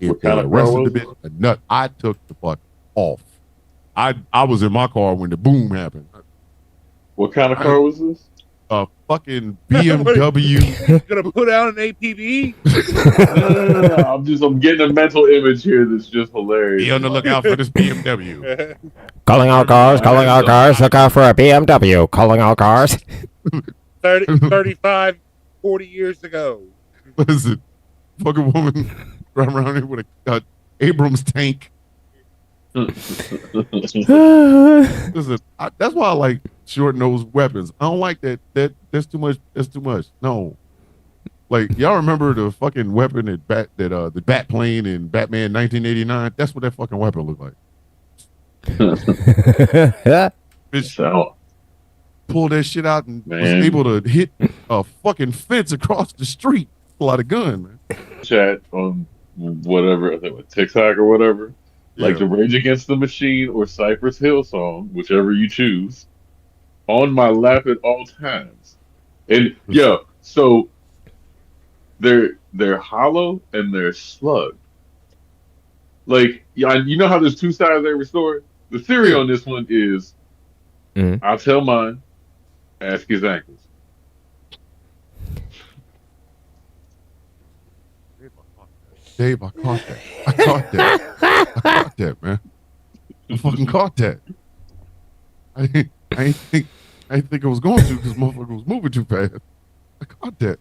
if they arrested the bitch. A nut. I took the fuck off. I was in my car when the boom happened. What kind of car was this? A fucking BMW. You gonna put out an APB? I'm getting a mental image here that's just hilarious. Be on the lookout for this BMW. Calling all cars, look out for a BMW. Calling all cars. 35, 40 years ago. What is it? Fucking woman driving around here with a Abrams tank. Listen, that's why I like short nosed weapons. I don't like that. That's too much. That's too much. No, like y'all remember the fucking weapon the bat plane in Batman 1989? That's what that fucking weapon looked like. Bitch, pulled that shit out and was able to hit a fucking fence across the street. Pull out a gun, man. Chat on whatever, I think TikTok or whatever. Like the Rage Against the Machine or Cypress Hill song, whichever you choose, on my lap at all times. And so they're hollow and they're slugged. Like, you know how there's two sides of every story? The theory on this one is, I'll tell mine, ask his ankles. Dave, I caught that, man. I fucking caught that. I didn't think it was going to because motherfucker was moving too fast. I caught that.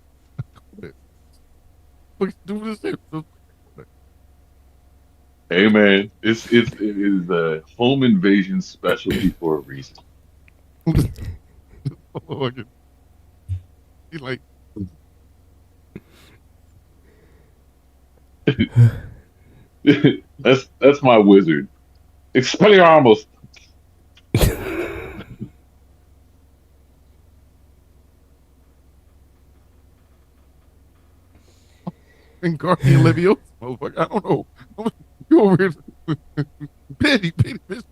Look, do this. Hey man, it is a home invasion specialty for a reason. He like. that's my wizard. Expelliarmus. And Guardian Leviosa, motherfucker. I don't know. You over here, Petty, bitch.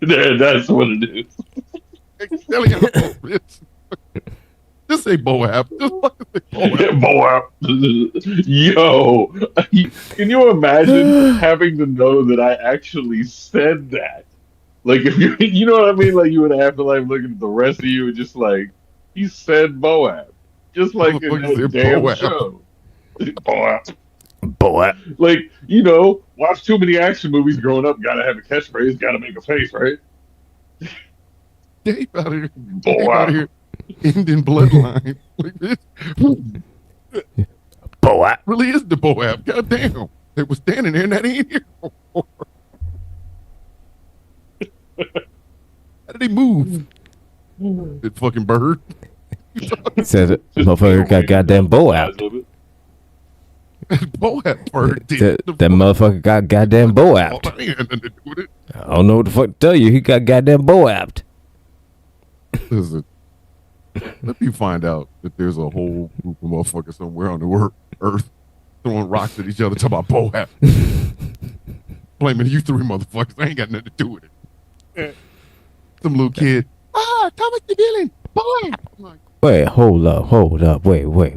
That's what it is. Expelliarmus, bitch. Just say Boab. Just fucking say Boab. Yo, can you imagine having to know that I actually said that? Like, if you know what I mean? Like, you would have to look at the rest of you and just like, you said Boab, just like in that damn Boab. Show. Boab. Like, watch too many action movies growing up. Gotta have a catchphrase. Gotta make a face, right? Dave out of here. Boab. Indian bloodline. Like this. Boab. Really is the Boab. God damn. They was standing there and that ain't here before. How did he move? That fucking bird. Said motherfucker got goddamn Boab. Boab bird did. That motherfucker got goddamn Boab. I don't know what the fuck to tell you. He got goddamn Boab. Listen. Let me find out that there's a whole group of motherfuckers somewhere on the earth throwing rocks at each other, talking about Boab. Blaming you three motherfuckers. I ain't got nothing to do with it. Some little kid. Thomas the villain. Boab. Like, wait, hold up. Wait. Whoa.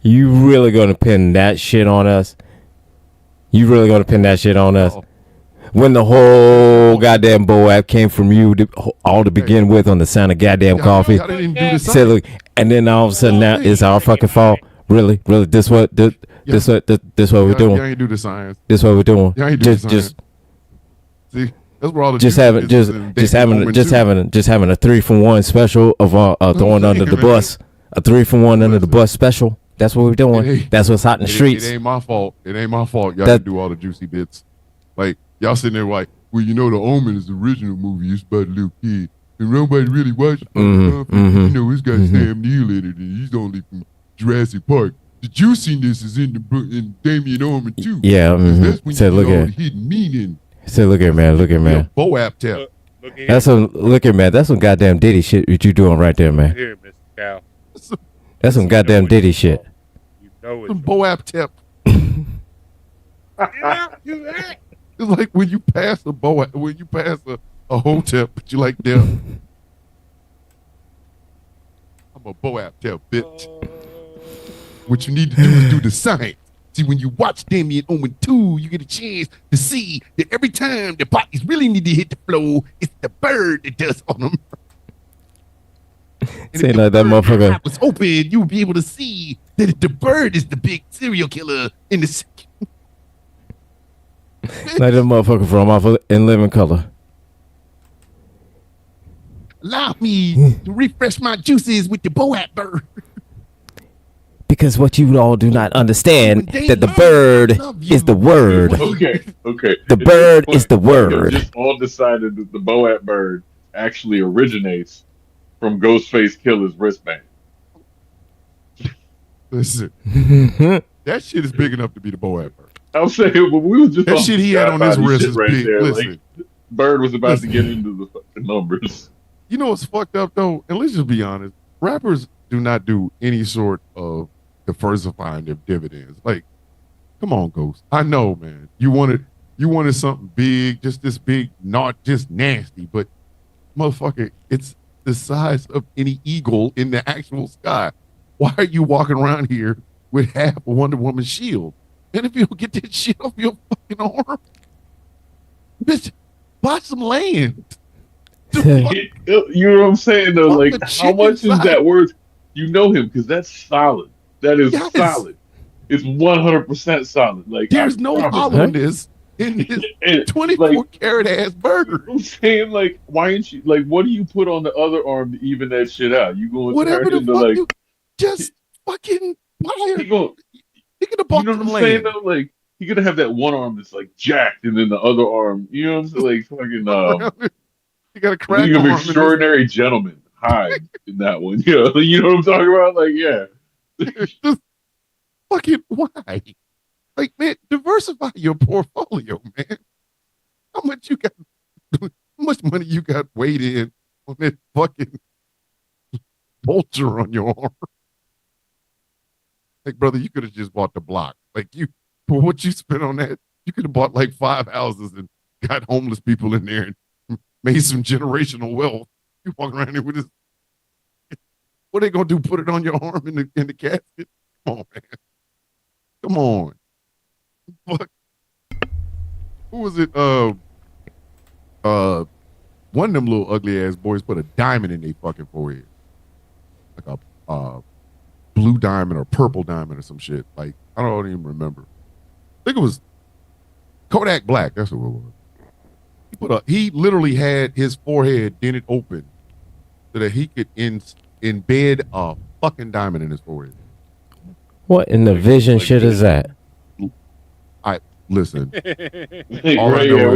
You really gonna pin that shit on us? oh, When the whole goddamn Boab came from you all to begin with on the sound of goddamn coffee. Y'all didn't even do the Say, look, and then all of a sudden now it's our fucking fault. Really? This what we're doing. Y'all ain't do the science. This what we're doing. Y'all ain't do the science. Just See, that's where all the just having a 3-for-1 special of throwing under the bus. A 3-for-1 under the bus special. That's what we're doing. That's what's hot in the streets. It ain't my fault. Y'all can do all the juicy bits. Like, y'all sitting there like, well, you know, The Omen is the original movie. It's about a little kid. And nobody really watched it. You know, it's got Sam Neill in it, and he's only from Jurassic Park. The juiciness is in Damien Omen, too. Yeah. That's when Say, you look get all at the hidden meaning. Say, look at man. Boab tap. That's some goddamn Diddy shit that you doing right there, man. Here, Mr. Cow. That's some goddamn Diddy shit. You know Some it's Boab tap. It's like when you pass a hotep, but you like them. I'm a Boab tap, bitch. What you need to do is do the science. See, when you watch Damien Omen 2, you get a chance to see that every time the bodies really need to hit the floor, it's the bird that does on them. Seems like that motherfucker was open, you would be able to see that the bird is the big serial killer in the like that motherfucker from off of In Living Color. Allow me to refresh my juices with the Boab bird. Because what you all do not understand that the bird is the word. Okay. The bird is the word. Just all decided that the Boab bird actually originates from Ghostface Killer's wristband. Listen, that shit is big enough to be the Boab bird. I'm saying, but we was just that shit he had on his wrist is right big. there. Listen, Like, Bird was about to get into the fucking numbers. You know what's fucked up though? And let's just be honest. Rappers do not do any sort of diversifying of dividends. Like, come on, Ghost. I know, man. You wanted something big, just this big, not just nasty, but motherfucker, it's the size of any eagle in the actual sky. Why are you walking around here with half a Wonder Woman shield? And if you don't get that shit off your fucking arm, bitch, buy some land. You know what I'm saying though? Like, how much is that worth? You know him because that's solid. That is solid. It's 100% solid. Like, there's no hollowness in his 24 karat ass burger. I'm saying, like, why ain't you like? What do you put on the other arm to even that shit out? You going whatever to the fuck like you just fucking buy it. You know what I'm saying though? Like, he gonna have that one arm that's like jacked, and then the other arm, you know what I'm saying? Like fucking you got a crack League of Extraordinary Gentlemen hide in that one. Yeah, you know what I'm talking about? Like, yeah. Just fucking why? Like, man, diversify your portfolio, man. How much you got? How much money you got weighed in on that fucking vulture on your arm? Like, brother, you could have just bought the block. Like, for what you spent on that, you could have bought like 5 houses and got homeless people in there and made some generational wealth. You walk around here with this. What are they gonna do? Put it on your arm in the casket? Come on, man. Come on. Fuck. Who was it? One of them little ugly ass boys put a diamond in their fucking forehead, like a blue diamond or purple diamond or some shit. Like, I don't even remember. I think it was Kodak Black. That's who it was. He literally had his forehead dented open so that he could embed a fucking diamond in his forehead. What in the vision shit is that? Listen. We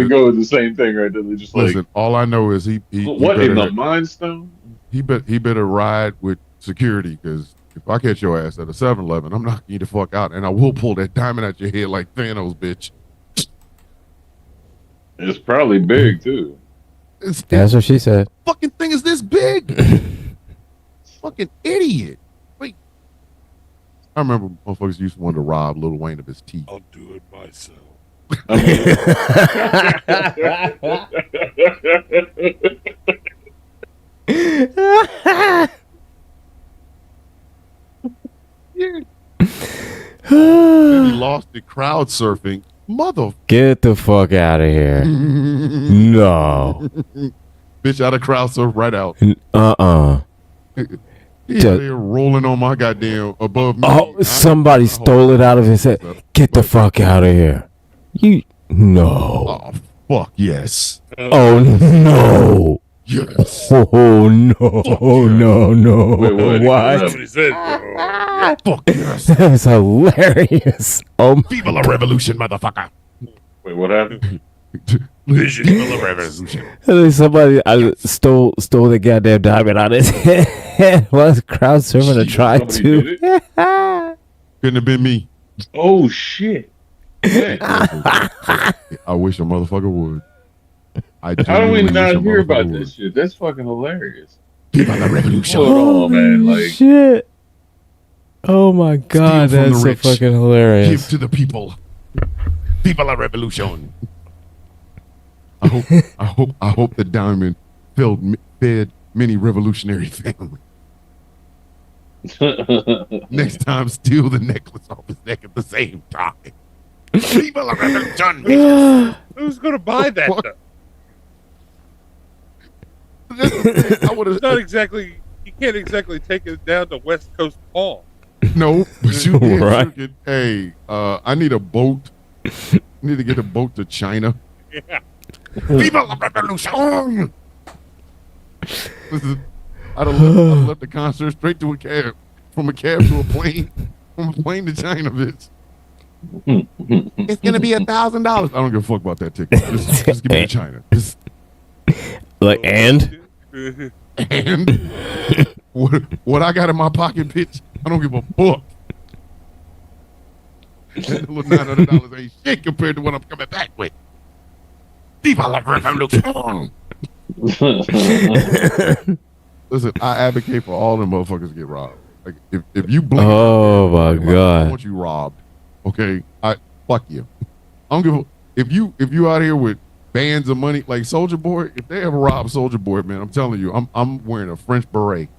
go with the same thing right there. Just listen, like, all I know is he what in the Mind Stone? He better ride with security, because if I catch your ass at a 7-Eleven, I'm knocking you the fuck out, and I will pull that diamond out your head like Thanos, bitch. It's probably big too. That's what she said. Fucking thing is this big. Fucking idiot. Wait. I remember motherfuckers used to want to rob Lil Wayne of his teeth. I'll do it myself. Then he lost it crowd surfing. Mother. Get the fuck out of here. No. Bitch out of crowd surf right out. He's out there rolling on my goddamn above me. Oh, somebody stole it out of his head. Get the fuck out of here. No. Oh, fuck yes. Oh, no. Yes. Oh, no. Wait, Why? That's what he said. Fuck yes. That was hilarious. Viva la revolution, motherfucker. Wait, what happened? Viva la revolution. Somebody stole the goddamn diamond out of his head. Was crowd surfing to try to. Couldn't have been me. Oh shit. I wish a motherfucker would. How do we not hear about this shit? That's fucking hilarious. Viva la revolution. Hold on, man. Like, shit. Oh my god, that's so fucking hilarious. Give to the people. Viva la revolution. I hope the diamond fed many revolutionary families. Next time, steal the necklace off his neck at the same time. Viva la revolution. Who's gonna buy that? It's not exactly. You can't exactly take it down to West Coast Palm. No, but you can. Right. Hey, I need a boat. I need to get a boat to China. Yeah. Viva la revolution! Listen, I'd have left the concert straight to a cab. From a cab to a plane. From a plane to China, bitch. It's gonna be $1,000. I don't give a fuck about that ticket. Just give me to China. And what I got in my pocket, bitch, I don't give a fuck. That little $900 ain't shit compared to what I'm coming back with. Viva la revolution! Listen, I advocate for all the motherfuckers to get robbed. Like if you blink, oh my god, I want you robbed. Okay, fuck you. I don't give a if you out here with bands of money like Soldier Boy. If they ever rob Soldier Boy, man, I'm telling you, I'm wearing a French beret.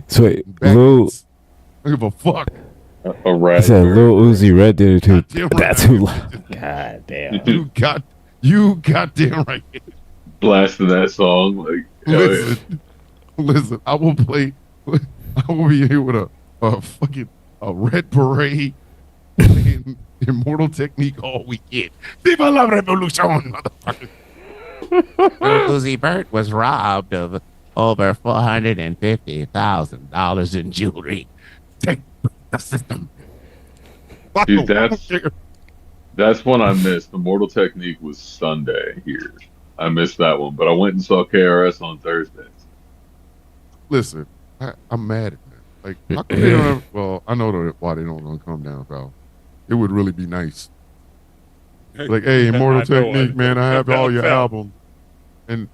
Sweet, Lil. I don't give a fuck. A rat. I said Lil Uzi Red did it too. Goddamn That's right. who. God damn. You goddamn right. Blasting that song like. Listen. I will be here with a fucking red beret playing Immortal Technique all weekend. Viva la revolution, motherfucker. Uzi Vert was robbed of over $450,000 in jewelry. Take the system. Dude, that's one I missed. The Mortal Technique was Sunday here. I missed that one, but I went and saw KRS on Thursdays. Listen, I'm mad at them. Like, how come they don't have, well, I know why they don't want to come down south. It would really be nice. Like, hey, Immortal Technique, man, I have all your albums. And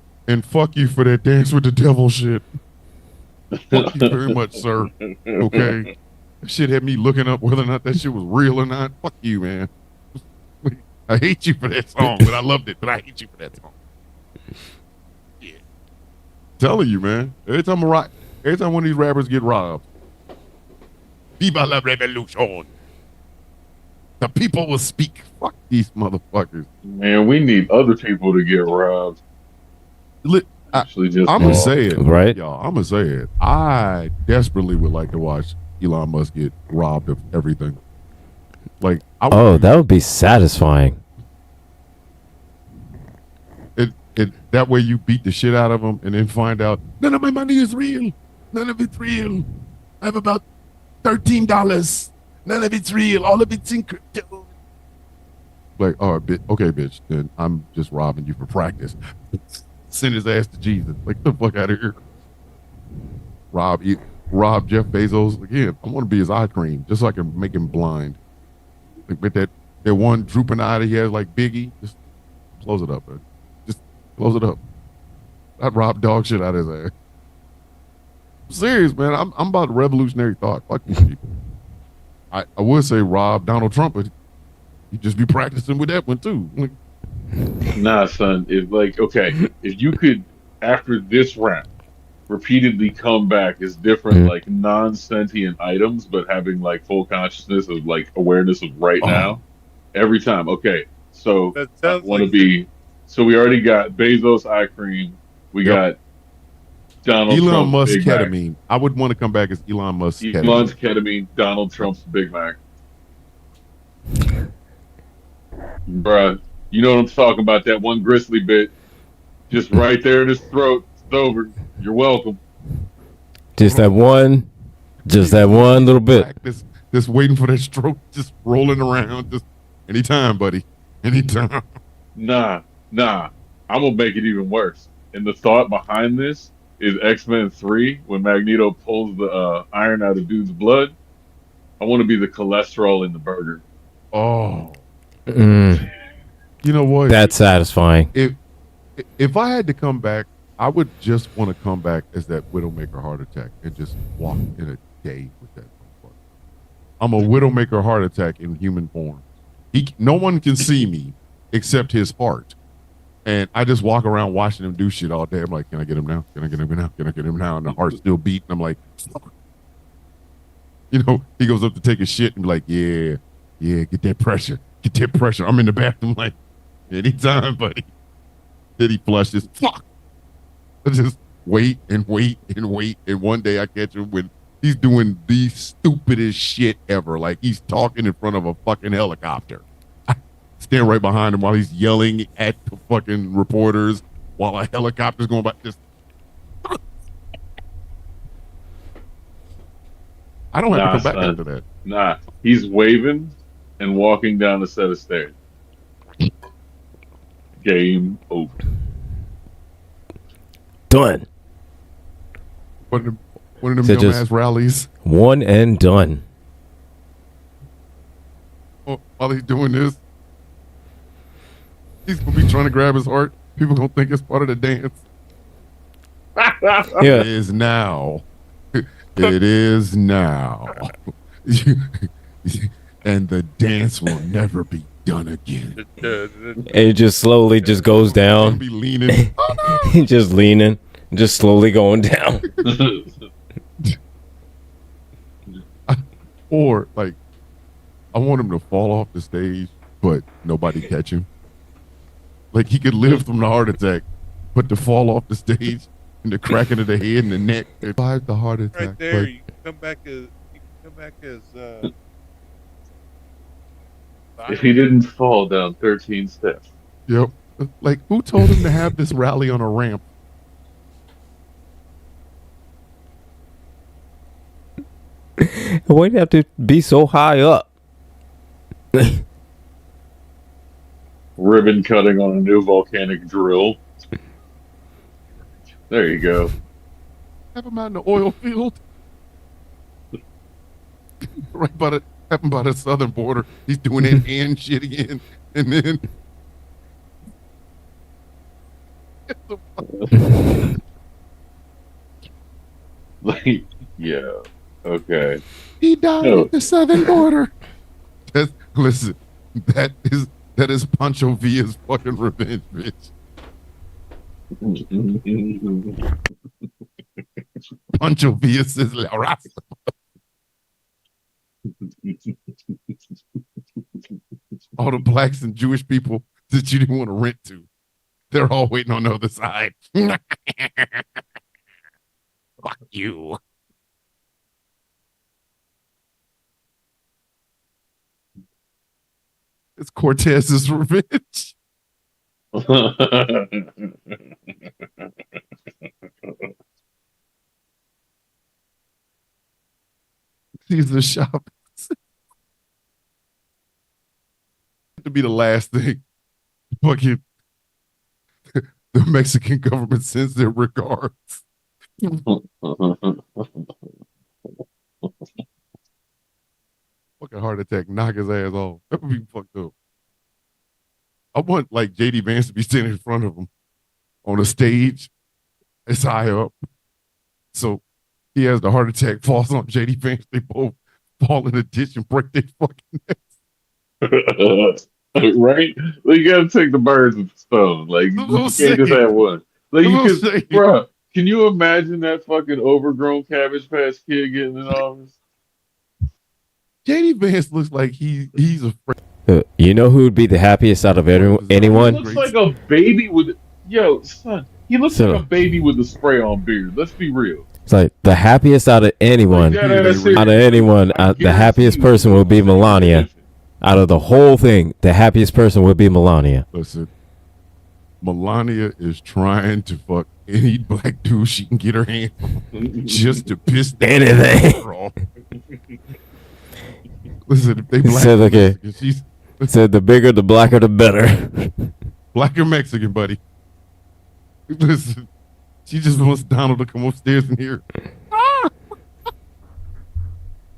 fuck you for that Dance with the Devil shit. Fuck you very much, sir. Okay? That shit had me looking up whether or not that shit was real or not. Fuck you, man. I hate you for that song, but I loved it, but I hate you for that song. Yeah. Telling you, man. Every time one of these rappers get robbed, Viva la revolution. The people will speak. Fuck these motherfuckers. Man, we need other people to get robbed. I'm gonna say it, right? Y'all, I'm gonna say it. I desperately would like to watch Elon Musk get robbed of everything. Like, that would be satisfying. That way you beat the shit out of him and then find out none of my money is real. None of it's real. I have about $13. None of it's real. All of it's in crypto. Like, oh, okay, bitch. Then I'm just robbing you for practice. Send his ass to Jesus. Like, get the fuck out of here. Rob Jeff Bezos again. I want to be his eye cream just so I can make him blind. Like, with that That one drooping eye that he has like Biggie. Just close it up, man. Just close it up. I'd rob dog shit out of his ass. I'm serious, man. I'm about revolutionary thought. Fuck these people. I would say rob Donald Trump, but he'd just be practicing with that one too. Like, nah, son. If like, okay, if you could, after this round, repeatedly come back as different, like non-sentient items, but having like full consciousness of like awareness of right now, every time. Okay, so That I sounds want to like be. So we already got Bezos eye cream. We got Donald Elon Trump's Musk Big Mac. ketamine. I would want to come back as Elon Musk Elon's ketamine. ketamine. Donald Trump's Big Mac. Bruh, you know what I'm talking about? That one grizzly bit, just right there in his throat. It's over. You're welcome. Just that one little bit. Just waiting for that stroke, just rolling around. Just anytime, buddy. Anytime. Nah. I'm gonna make it even worse. And the thought behind this is X-Men 3, when Magneto pulls the iron out of dude's blood. I want to be the cholesterol in the burger. Oh. Mm, You know what? that's satisfying. If I had to come back, I would just want to come back as that Widowmaker heart attack and just walk in a day with that. I'm a Widowmaker heart attack in human form. No one can see me except his heart. And I just walk around watching him do shit all day. I'm like, can I get him now? Can I get him now? Can I get him now? And the heart's still beating. I'm like, you know, he goes up to take a shit and be like, yeah, get that pressure. Get that pressure. I'm in the bathroom like, anytime, buddy. Then he flushes. Fuck. I just wait. And one day I catch him when he's doing the stupidest shit ever. Like he's talking in front of a fucking helicopter. I stand right behind him while he's yelling at the fucking reporters while a helicopter's going by. Just I don't have to come back after that. Nah, he's waving and walking down a set of stairs. Game over. Done. One of them dumbass rallies. One and done. While he's doing this, he's gonna be trying to grab his heart. People gonna think it's part of the dance. Yeah. It is now. It is now. And the dance will never be done again. It just slowly just goes down. Be leaning. Just leaning. Just slowly going down. Or like, I want him to fall off the stage, but nobody catch him. Like he could live from the heart attack, but to fall off the stage and the cracking of the head and the neck, survive the heart attack. Right there, you can come back as. If he didn't fall down 13 steps. Yep. Like who told him to have this rally on a ramp? Why'd you have to be so high up? Ribbon cutting on a new volcanic drill. There you go. Have him out in the oil field. Right by the southern border. He's doing that hand shit again. And then Like, yeah. Okay. he died at the southern border. Listen, that is Pancho Villa's fucking revenge, bitch. Pancho Villa says La Raza. All the blacks and Jewish people that you didn't want to rent to, they're all waiting on the other side. Fuck you. It's Cortez's revenge. He's the shop. To be the last thing. Fucking the Mexican government sends their regards. Fucking fucking heart attack, knock his ass off. That would be fucked up. I want like JD Vance to be standing in front of him on a stage. It's high up. So he has the heart attack, falls on JD Vance. They both fall in the ditch and break their fucking necks. Right? Like, you gotta take the birds with the stone. Like, you can't just have one. Like, bro, can you imagine that fucking overgrown Cabbage Patch Kid getting in office? JD Vance looks like he's afraid. You know who would be the happiest out of anyone? He looks like a baby with, son. He looks like a baby with a spray on beard. Let's be real. It's like the happiest out of anyone. The happiest person would be Melania. Out of the whole thing, the happiest person would be Melania. Listen, Melania is trying to fuck any black dude she can get her hand on just to piss anything off. Listen, if they black, said, okay. Said the bigger, the blacker, the better. Black or Mexican, buddy. Listen, she just wants Donald to come upstairs and hear, ah!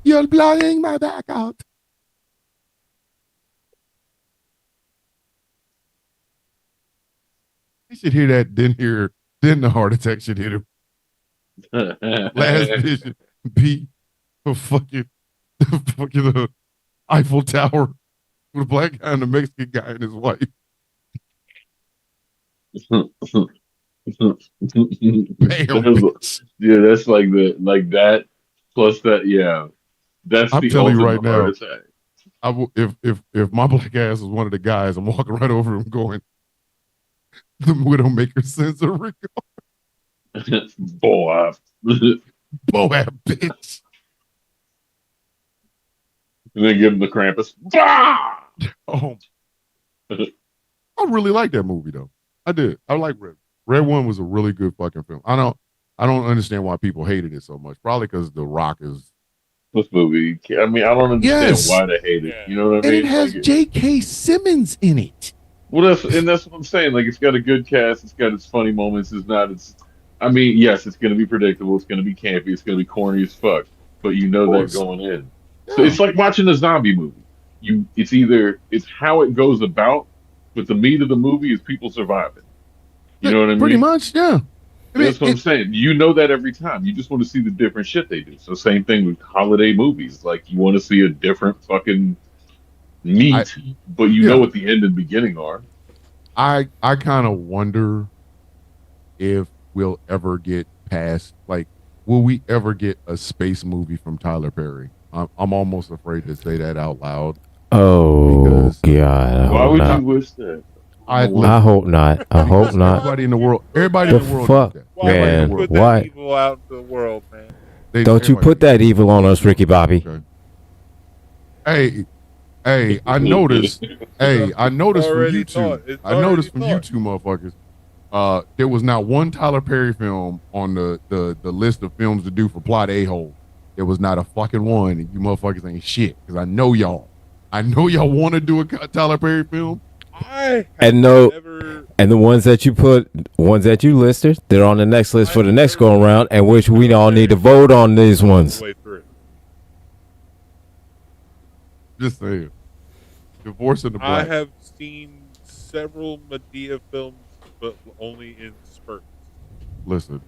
You're blowing my back out. He should hear that, then the heart attack should hit him. Last vision be for fucking Eiffel Tower with a black guy and a Mexican guy and his wife. Bam, yeah, that's like that plus that. Yeah, that's I'm the telling you right heart now. attack. I will, if my black ass was one of the guys, I'm walking right over him going, the Widowmaker sends a regard. Boy, bitch. And then give him the Krampus. Oh, I really like that movie though. I did. I like Red. Red One was a really good fucking film. I don't understand why people hated it so much. Probably because The Rock is this movie. I mean, I don't understand why they hate it. You know what I mean? And it has J.K. Simmons in it. Well, that's what I'm saying. Like, it's got a good cast. It's got its funny moments. I mean, yes, it's going to be predictable. It's going to be campy. It's going to be corny as fuck. But you know that going in. Yeah. So it's like watching a zombie movie. It's how it goes about, but the meat of the movie is people surviving. You know what I mean? Pretty much, yeah. That's what I'm saying. You know that every time. You just want to see the different shit they do. So same thing with holiday movies. Like, you want to see a different fucking meat, but you know what the end and beginning are. I kind of wonder if we'll ever get past, like, will we ever get a space movie from Tyler Perry? I'm almost afraid to say that out loud. Oh, God. Why would you wish that? I hope not. I hope not. Everybody in the world. Everybody in the world. Fuck, man. Put that evil out into the world, man. Don't you put that evil on us, Ricky Bobby. Okay. Hey, I noticed. I noticed from you two. I noticed from you two motherfuckers. There was not one Tyler Perry film on the list of films to do for Plot A-Hole. There was not a fucking one, and you motherfuckers ain't shit. Because I know y'all want to do a Tyler Perry film. And the ones that you listed, they're on the next list for the next go around, and which we all need to vote on these ones. Just saying. Divorce in the Black. I have seen several Madea films, but only in spurts. Listen.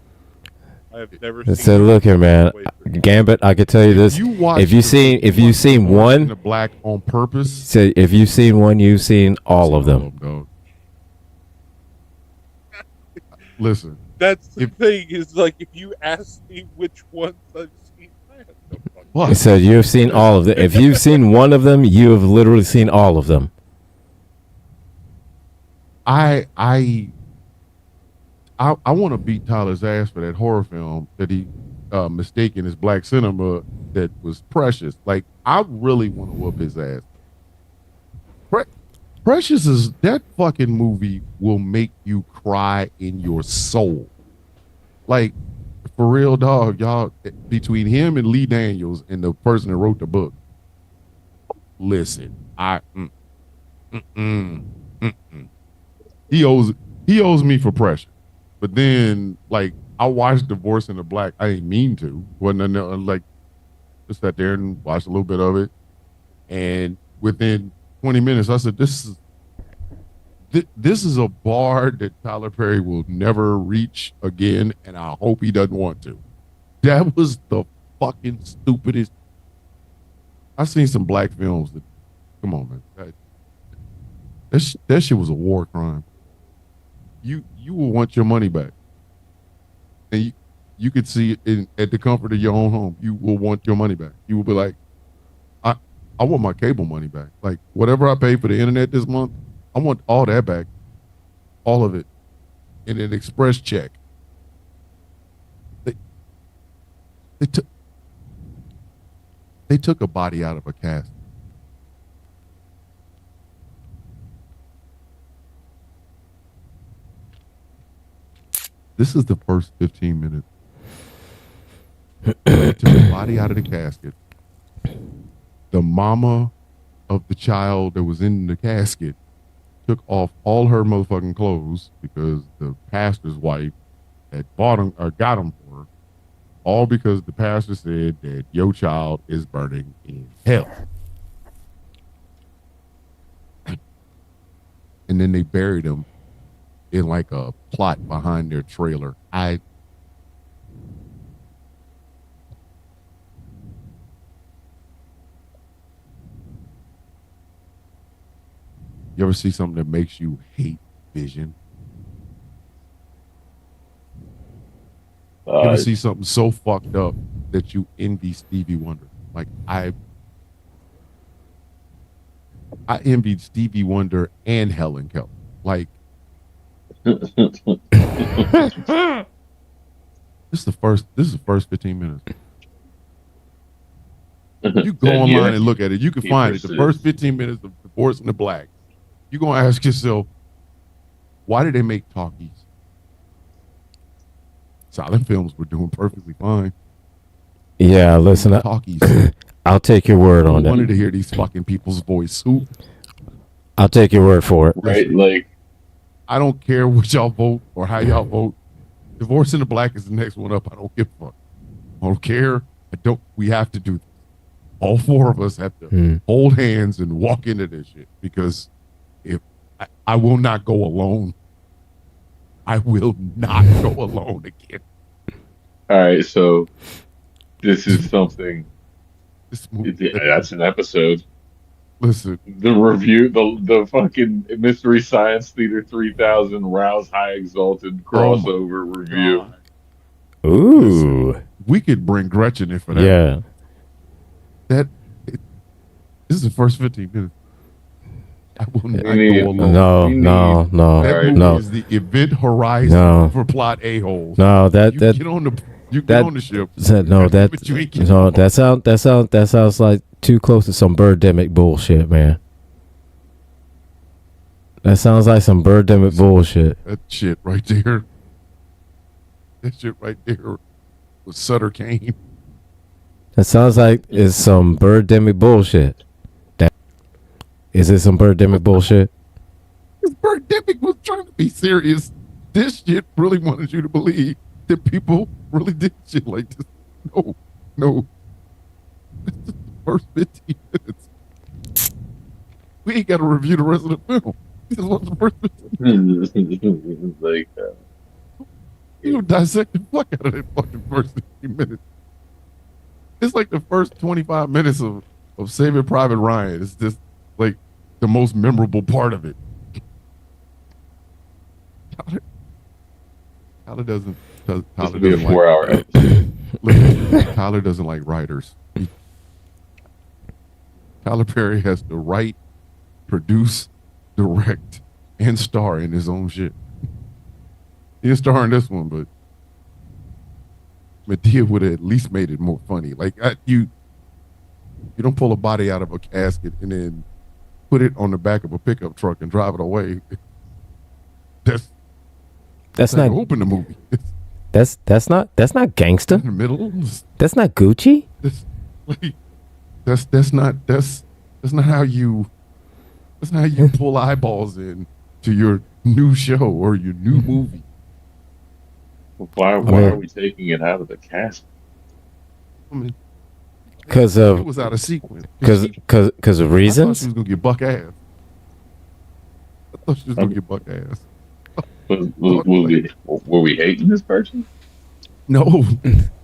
I have never seen. So look here, man. Gambit, I can tell you this. If you've seen one, the Black on purpose. Say if you've seen one, you've seen all of them. Listen. That's the thing. Is like if you ask me which ones I've seen, I have no fucking. What? So you've seen all of them. If you've seen one of them, you have literally seen all of them. I want to beat Tyler's ass for that horror film that he mistaken as black cinema that was Precious. Like, I really want to whoop his ass. Precious is that fucking movie will make you cry in your soul. Like, for real, dog, y'all, between him and Lee Daniels and the person that wrote the book, listen, he owes me for Precious. But then, like, I watched Divorce in the Black. I didn't mean to. Wasn't like just sat there and watched a little bit of it. And within 20 minutes, I said, this is a bar that Tyler Perry will never reach again, and I hope he doesn't want to. That was the fucking stupidest. I've seen some black films that, come on, man. That shit was a war crime. You will want your money back. And you could see it at the comfort of your own home. You will want your money back. You will be like, I want my cable money back. Like, whatever I paid for the internet this month, I want all that back. All of it. In an express check. They took a body out of a casket. This is the first 15 minutes. They took the body out of the casket. The mama of the child that was in the casket took off all her motherfucking clothes because the pastor's wife had bought them or got them for her. All because the pastor said that your child is burning in hell. And then they buried him in like a plot behind their trailer. You ever see something that makes you hate Vision? You ever see something so fucked up that you envy Stevie Wonder? Like I envied Stevie Wonder and Helen Keller. Like this is the first 15 minutes. You go online and look at it. You can find it. The first 15 minutes of Divorce in the Black. You're gonna ask yourself, why did they make talkies? Silent films were doing perfectly fine. Yeah, listen, talkies. I'll take your word on that. I wanted to hear these fucking people's voice. I'll take your word for it. Right, like I don't care what y'all vote or how y'all vote. Divorce in the Black is the next one up. I don't give a fuck. I don't care. We have to do this. All four of us have to hold hands and walk into this shit because if I will not go alone. I will not go alone again. All right, so this is something. That's an episode. Listen, the review, the fucking Mystery Science Theater 3000 Rouse High Exalted crossover review. God. Ooh, listen, we could bring Gretchen in for that. Yeah, this is the first 15 minutes. I will not go alone. No. That movie is the Event Horizon for plot a-holes. No, get on the ship. That sounds like too close to some Birdemic bullshit, man. That sounds like some Birdemic bullshit. That shit right there. That shit right there was Sutter Kane. That sounds like it's some Birdemic bullshit. Is it some Birdemic bullshit? This Birdemic was trying to be serious. This shit really wanted you to believe that people really did shit like this. No. This is the first 15 minutes. We ain't got to review the rest of the film. This is what the first 15 minutes. Like, you dissect the fuck out of that fucking first 15 minutes. It's like the first 25 minutes of Saving Private Ryan. It's just like the most memorable part of it. Tyler doesn't like 4-hour episode. Tyler doesn't like writers. Tyler Perry has to write, produce, direct, and star in his own shit. He didn't star in this one, but Madea would have at least made it more funny. Like you don't pull a body out of a casket and then put it on the back of a pickup truck and drive it away. That's not open the movie. That's not gangster. In the middle. That's not Gucci. That's not how you pull eyeballs in to your new show or your new movie. Why are we taking it out of the casket? I mean, Because it was out of sequence. Because of I thought reasons. she was gonna get buck ass. I thought she was gonna get buck ass. Were we hating this person? No,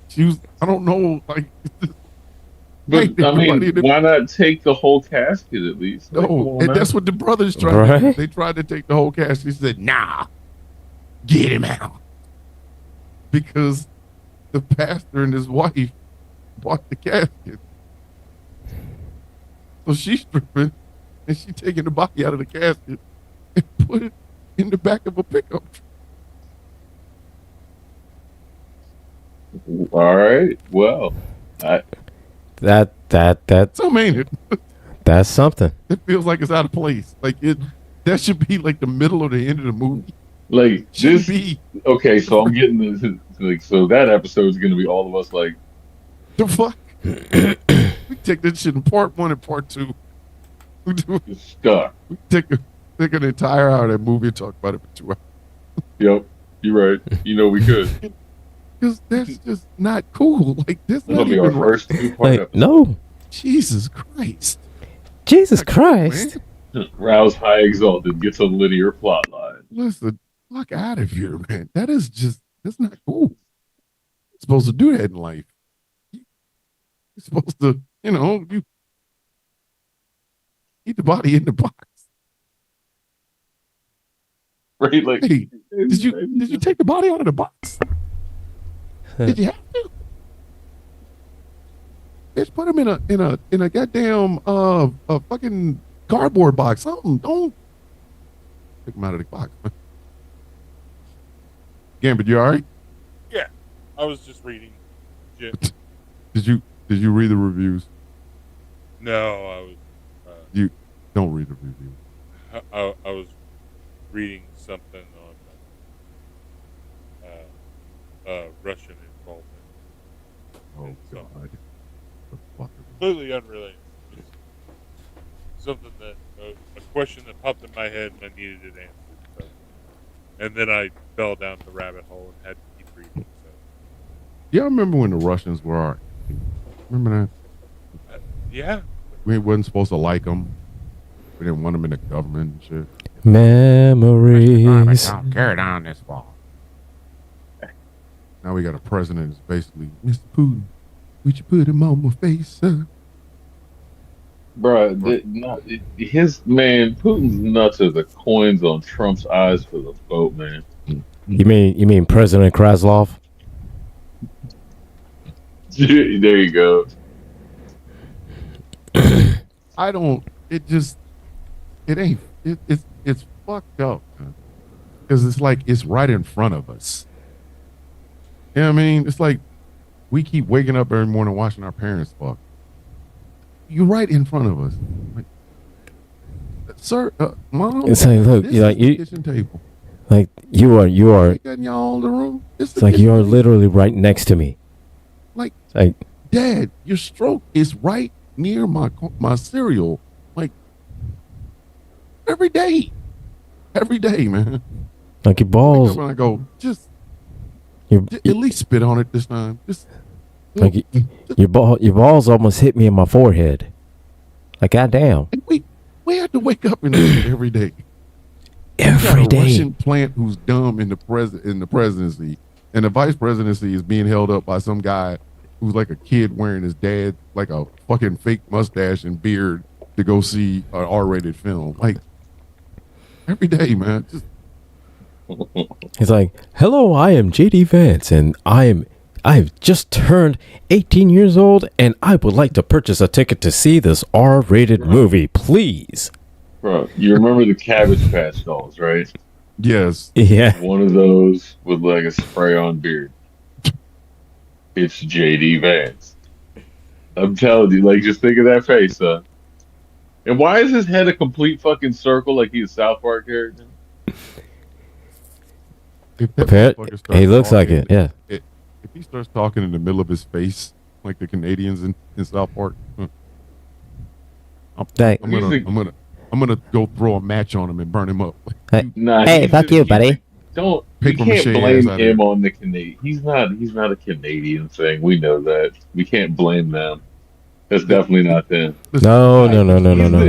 she was. I don't know. Like, But I mean, why not take the whole casket at least? No, like, and that's what the brothers tried. Right? They tried to take the whole casket. He said, "Nah, get him out," because the pastor and his wife bought the casket. So she's stripping, and she taking the body out of the casket and put it in the back of a pickup truck. All right. Well, That's So ain't it? that's something. It feels like it's out of place. Like it. That should be like the middle or the end of the movie. like Should this. be Okay, so I'm getting this. Like, so that episode is going to be all of us like, the fuck. We take this shit in part 1 and part 2. We do. stuck. We take an entire hour of that movie and talk about it for 2 hours. Yep, you're right. You know we could. Because that's just not cool. Like this That'll not be our even right. first 2-part Like, episode. no, Jesus Christ. Jesus Christ. Rouse High Exalted gets a linear plot line. Listen, fuck out of here, man. That's not cool. You're supposed to do that in life. You're supposed to, you eat the body in the box. Right? Like, Hey, did you take the body out of the box? Did you have to? Bitch, put him in a goddamn a fucking cardboard box. Something. Don't take him out of the box. Gambit, you all right? Yeah, I was just reading. Did you read the reviews? No, I was. Don't read the reviews. I was reading something on Russian involvement. Oh So, God. The fuck? completely unrelated. It's something that a question that popped in my head and I needed it answered. So. And then I fell down the rabbit hole and had to keep reading. So. Yeah, I remember when the Russians were our. Remember that? Yeah. We wasn't supposed to like them. We didn't want them in the government and shit. Memories. Carry down this wall. Now we got a president who's basically, Mr. Putin, would you put him on my face, sir? Bruh, his man, Putin's nuts are the coins on Trump's eyes for the vote, man. You mean President Kraslov? There you go. I don't. It ain't. It's fucked up. Because it's like it's right in front of us. You know what I mean? It's like we keep waking up every morning watching our parents fuck. You're right in front of us. Like, sir, mom. It's like, look, this you is like the you, kitchen table. like you are. Taking y'all in the room. It's like you are literally right next to me. Like, it's like, Dad, your stroke is right near my cereal. Like every day, man. like your balls. When I go, just Your, at least spit on it this time. Just like your balls almost hit me in my forehead. Like goddamn. We have to wake up and do it every day. Every a day. Russian plant who's dumb in the presidency, and the vice presidency is being held up by some guy who's like a kid wearing his dad like a fucking fake mustache and beard to go see an R-rated film. Like every day, man. Just He's like, hello, I am JD Vance, and I've just turned 18 years old, and I would like to purchase a ticket to see this R-rated movie, please. Bro, you remember the Cabbage Patch dolls, right? yes. Yeah. One of those with like a spray-on beard. It's JD Vance. I'm telling you, like, just think of that face, son. And why is his head a complete fucking circle like he's a South Park character? He looks like it, yeah. If he starts talking in the middle of his face, like the Canadians in South Park, I'm gonna go throw a match on him and burn him up. Nah, hey, fuck you, buddy. You can't blame him on the Canadian. He's not a Canadian thing. We know that. We can't blame them. That's definitely not them. No.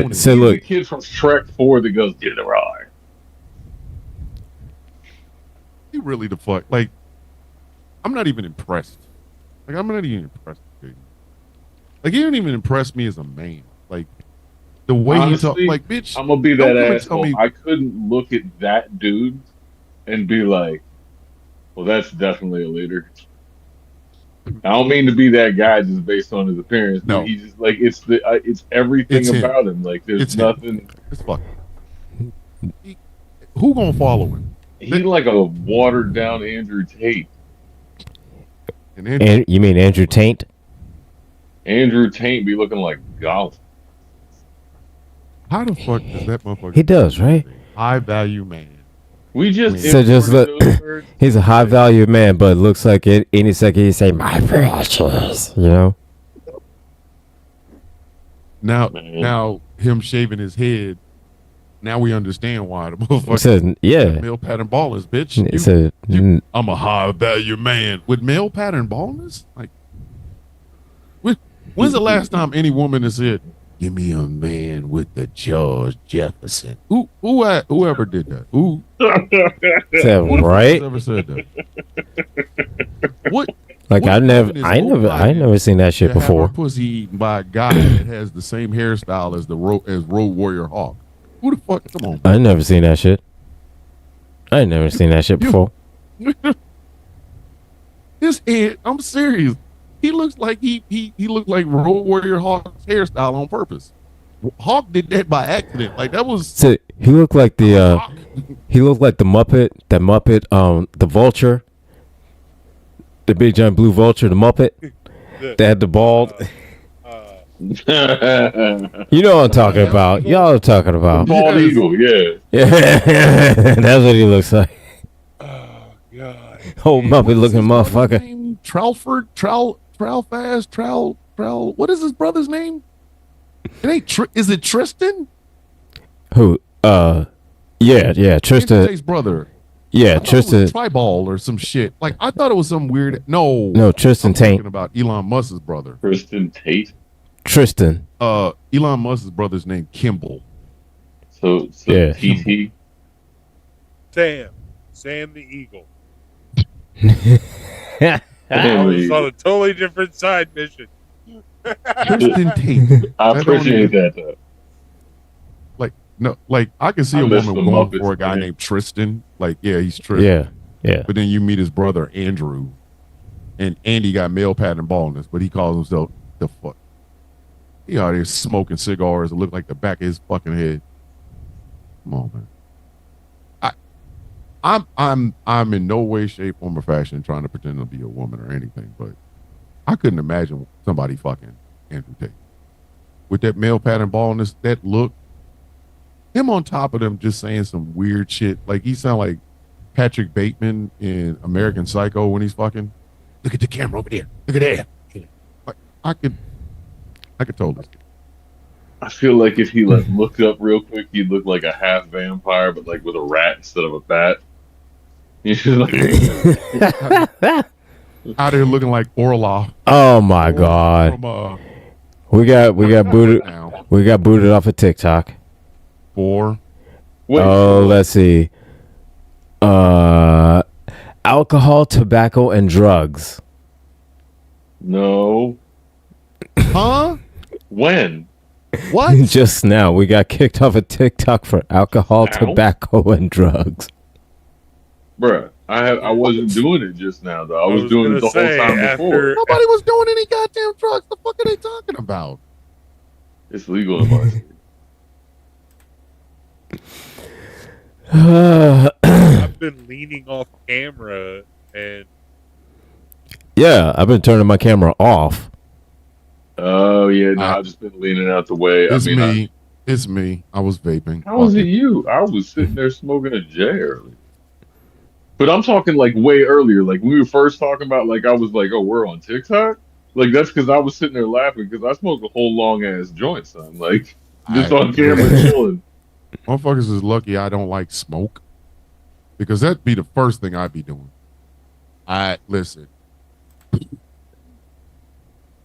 He's So look, the kid from Shrek 4 that goes, "Get it right." He really the fuck. Like, I'm not even impressed. Like, I'm not even impressed. Dude. Like, he didn't even impress me as a man. Like, the way Honestly, he talk. Like, bitch, I'm gonna be don't that come and tell asshole. me. I couldn't look at that dude and be like, "Well, that's definitely a leader." I don't mean to be that guy just based on his appearance, but No, he's just like it's everything it's him. about him. Like there's It's him. nothing. It's fuck. Who gonna follow him? He's like a watered down Andrew Tate. and you mean Andrew Taint? Andrew Tate be looking like golf. How the fuck does that motherfucker? He does, right? High value man. We just So just look, those words. he's a high value man, but looks like it any second he say my precious, you know. Now him shaving his head. Now we understand why the motherfucker Says yeah. male pattern baldness, bitch. It said I'm a high value man with male pattern baldness. Like, when's the last time any woman has said, "Give me a man with the George Jefferson"? Whoever did that? Who said right? ever said that? What? Like what I woman is never seen that shit to have before. her pussy eaten by a guy that has the same hairstyle as Road Warrior Hawk. Who the fuck? Come on. I ain't never seen that shit. I ain't never seen that shit before. His head, I'm serious. He looks like he looked like Road Warrior Hawk's hairstyle on purpose. Hawk did that by accident. Like that was. So he looked like the he looked like the Muppet, the Vulture, the big giant blue vulture, the Muppet. That had the bald. You know what I'm talking about. Y'all are talking about. Bald eagle, yeah. Yeah, that's what he looks like. Oh God. Old Muppet looking motherfucker. Trowford, Trowfast, Trow. What is his brother's name? It ain't. Is it Tristan? Who? Yeah, Tristan. Tate's brother. Yeah, Tristan. Tribal or some shit. Like I thought it was some weird. No, Tristan I'm Taint. talking about Elon Musk's brother. Tristan Tate. Tristan. Elon Musk's brother's name Kimball. So yeah. TT. Sam the Eagle. I I was on a totally different side mission. Tristan Tate. I appreciate that though. Like I can see a woman going Muppets, for a guy man. named Tristan. Like, yeah, he's Tristan. Yeah. But then you meet his brother Andrew, and Andy got male pattern baldness, but he calls himself the fuck. He out here smoking cigars that look like the back of his fucking head. Come on, man. I'm in no way, shape, form, or fashion trying to pretend to be a woman or anything, but I couldn't imagine somebody fucking Andrew Tate with that male pattern baldness, that look. Him on top of them just saying some weird shit. Like he sound like Patrick Bateman in American Psycho when he's fucking. Look at the camera over there. Look at that. Like I could totally. I feel like if he like looked up real quick, he'd look like a half vampire, but like with a rat instead of a bat. He's just like Out there looking like Orloff. Oh my God. From, we got booted. now. We got booted off of TikTok. Wait, let's see. Alcohol, tobacco, and drugs. No. Huh? When? What? Just now, we got kicked off of TikTok for alcohol, tobacco, and drugs. Bruh, I wasn't doing it just now though. I was doing it the whole time before. Nobody was doing any goddamn drugs. The fuck are they talking about? It's legal in my state. I've been leaning off camera and yeah, I've been turning my camera off. Oh yeah, no, I've just been leaning out the way. It's me. I was vaping. How was it you? I was sitting there smoking a J early. But I'm talking like way earlier. Like when we were first talking about, like I was like, oh, we're on TikTok. Like that's because I was sitting there laughing because I smoked a whole long ass joint, son. Like just on camera chilling. Motherfuckers is lucky I don't like smoke, because that'd be the first thing I'd be doing. Listen.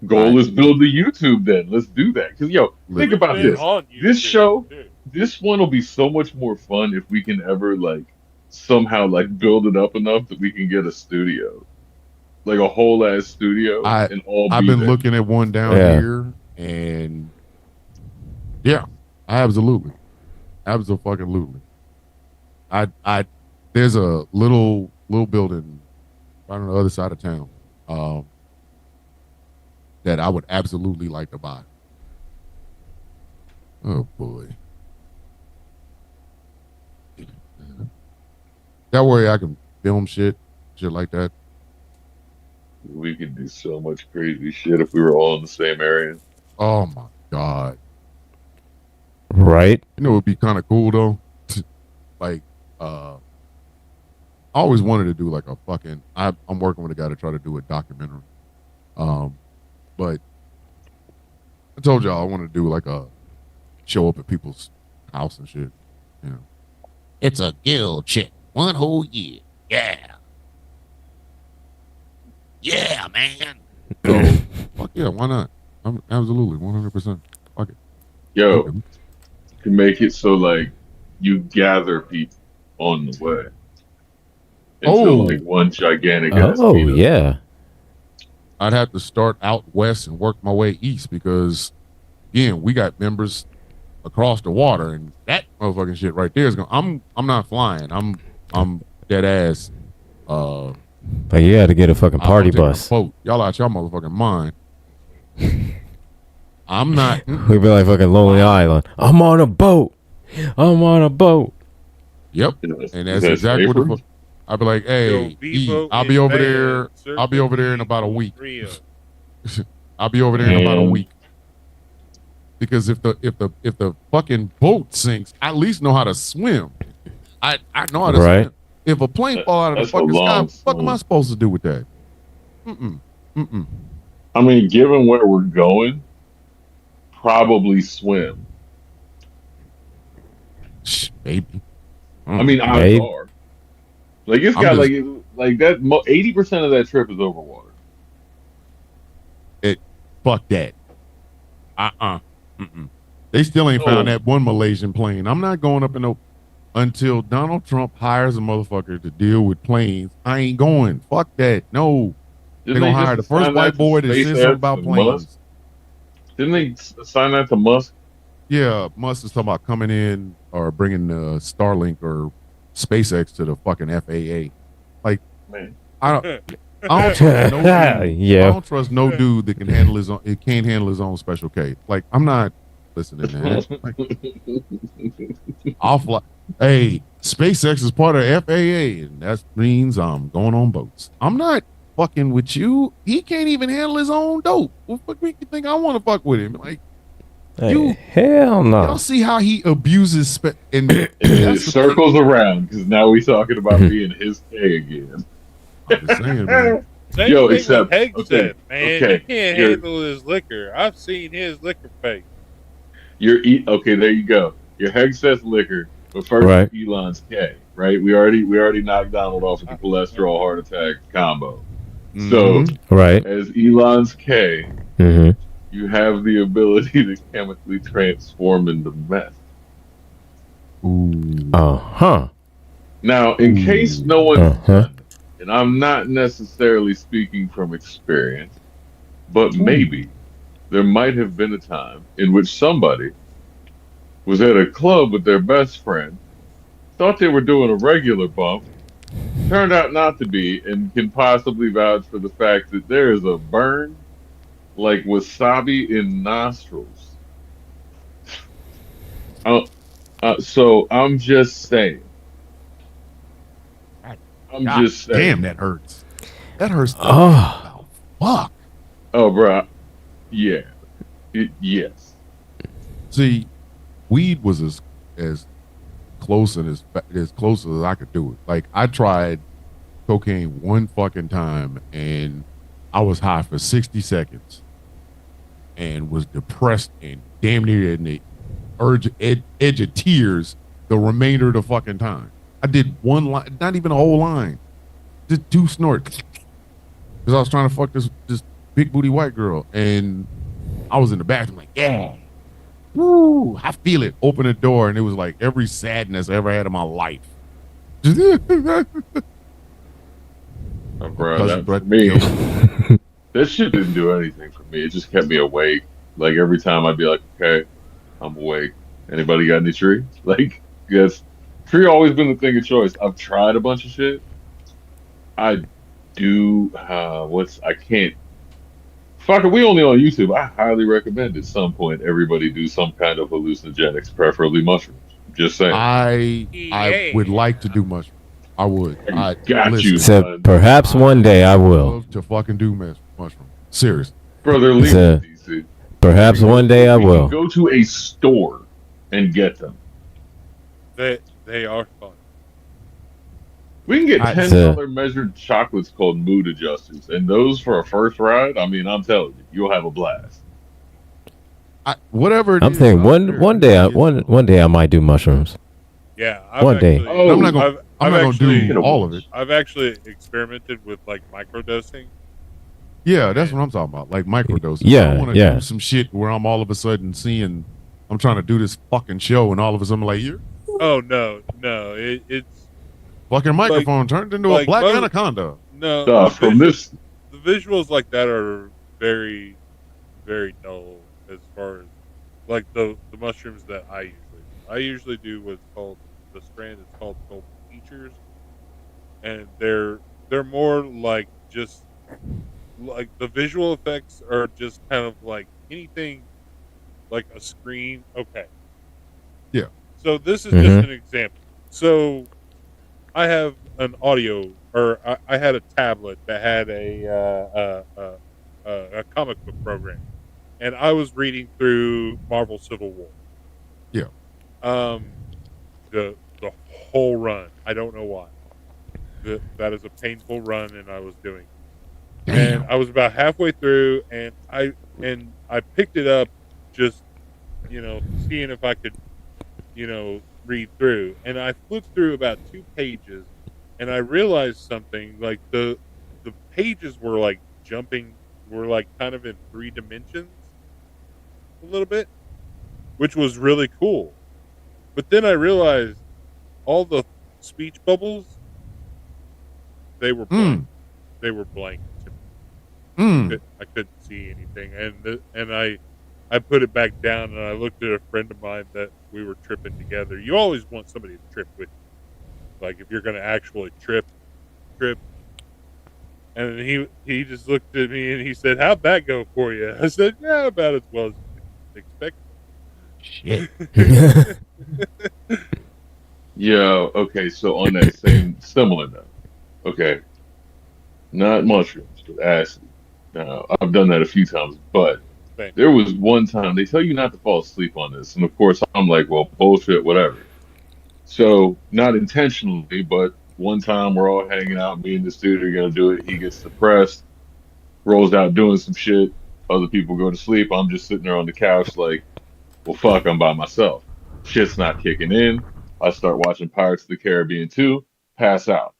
Goal is build the YouTube then. Let's do that. Because, yo, think about this. This show, this one will be so much more fun if we can ever, like, somehow, like, build it up enough that we can get a studio. Like a whole ass studio and all I've been there. looking at one down here, and yeah, absolutely. Absolutely. I there's a little building right on the other side of town that I would absolutely like to buy. Oh boy. That way I can film shit like that. We could do so much crazy shit if we were all in the same area. Oh my God. Right. You know, it would be kind of cool though. Like, I always wanted to do like a fucking, I'm working with a guy to try to do a documentary. But I told y'all I want to do like a show up at people's house and shit. You know, it's a guild check 1 whole year. Yeah, man. So, fuck yeah, why not? I'm absolutely 100%. Fuck it. Yo, you can make it so like you gather people on the way into like one gigantic. Oh yeah. I'd have to start out west and work my way east because, again, we got members across the water, and that motherfucking shit right there is going. I'm not flying. I'm dead ass. Like you had to get a fucking party bus. Y'all out your motherfucking mind. I'm not. We'd be like fucking Lonely Island. I'm on a boat. Yep. And that's exactly what the fuck. I'd be like, hey, I'll be over there. I'll be over there in about a week. I'll be over there in about a week. Because if the fucking boat sinks, I at least know how to swim. I know how to swim. If a plane fall out of the fucking sky, what the fuck am I supposed to do with that? I mean, given where we're going, probably swim. Maybe. I mean, odds are. Like it's got like that. 80% of that trip is over water. Fuck that. They still ain't found that one Malaysian plane. I'm not going up in no. Until Donald Trump hires a motherfucker to deal with planes, I ain't going. Fuck that. No. They're going to hire the first white boy that says something about planes. Didn't they assign that to Musk? Yeah, Musk is talking about coming in or bringing Starlink or SpaceX to the fucking FAA. Like, man. I don't trust no dude. I don't trust no dude that can handle his own. It can't handle his own special case. Like, I'm not listening to that. Like, I'll fly. Hey, SpaceX is part of FAA, and that means I'm going on boats. I'm not fucking with you. He can't even handle his own dope. What the fuck make you think I want to fuck with him? Like, hell no. Y'all see how he abuses and it circles around because now we talking about being his K again. I'm just saying, man. Yo, except man, he can't handle his liquor. I've seen his liquor face. Okay, there you go. Your Hegseth's liquor. But first, Elon's K, right? We already knocked Donald off with the cholesterol heart attack combo. So, as Elon's K, you have the ability to chemically transform into meth. Now, in case no one's done, and I'm not necessarily speaking from experience, but maybe there might have been a time in which somebody was at a club with their best friend, thought they were doing a regular bump, turned out not to be, and can possibly vouch for the fact that there is a burn like wasabi in nostrils. So I'm just saying. Just saying. Damn, that hurts. That hurts. Oh, fuck. Oh, bro. Yeah. Yes. See, weed was as close and as close as I could do it. Like, I tried cocaine one fucking time and I was high for 60 seconds and was depressed and damn near in the edge of tears the remainder of the fucking time. I did one line, not even a whole line, just 2 snorts, because I was trying to fuck this big booty white girl, and I was in the bathroom like, yeah, woo, I feel it. Open the door, and it was like every sadness I ever had in my life. Bro, that for me, that shit didn't do anything for me. It just kept me awake. Like every time I'd be like, okay, I'm awake. Anybody got any tree? Like, yes, tree always been the thing of choice. I've tried a bunch of shit. I do. I can't. Fuck it. We only on YouTube. I highly recommend at some point everybody do some kind of hallucinogenics, preferably mushrooms. Just saying. I would like to do mushrooms. I would. I got you. So perhaps one day I will. Love to fucking do mushroom. Seriously, brother. DC. Perhaps one day I will. Go to a store and get them. They are fun. We can get $10 measured chocolates called mood adjusters, and those for a first ride. I mean, I'm telling you, you'll have a blast. Whatever. I'm thinking one day I might do mushrooms. Yeah, one day. I'm not gonna do all of it. I've actually experimented with like microdosing. Yeah, that's what I'm talking about. Like microdosing. Yeah, I want to do some shit where I'm all of a sudden seeing. I'm trying to do this fucking show, and all of a sudden I'm like, "You." Oh no, it's fucking microphone turned into a black anaconda. No, from this. The visuals like that are very, very dull as far as like the mushrooms that I usually do what's called the strand. It's called features, and they're more like just like the visual effects are just kind of like anything like a screen. Okay. Yeah. So this is just an example. So I have an audio, or I had a tablet that had a comic book program, and I was reading through Marvel Civil War. Yeah. The whole run. I don't know why. That is a painful run, and I was doing. And I was about halfway through, and I picked it up, just seeing if I could, read through. And I flipped through about 2 pages, and I realized something. Like the pages were like jumping, were like kind of in 3 dimensions, a little bit, which was really cool. But then I realized all the speech bubbles, they were blank. They were blank. I couldn't see anything, and I put it back down, and I looked at a friend of mine that we were tripping together. You always want somebody to trip with you, like if you're going to actually trip. And he just looked at me and he said, "How'd that go for you?" I said, "Yeah, about as well as expected." Shit. Yeah. Okay. So on that same similar note, okay, not mushrooms, but acid. Now, I've done that a few times, but there was one time they tell you not to fall asleep on this. And of course, I'm like, well, bullshit, whatever. So, not intentionally, but one time we're all hanging out. Me and this dude are going to do it. He gets depressed, rolls out doing some shit. Other people go to sleep. I'm just sitting there on the couch, like, well, fuck, I'm by myself. Shit's not kicking in. I start watching Pirates of the Caribbean 2, pass out.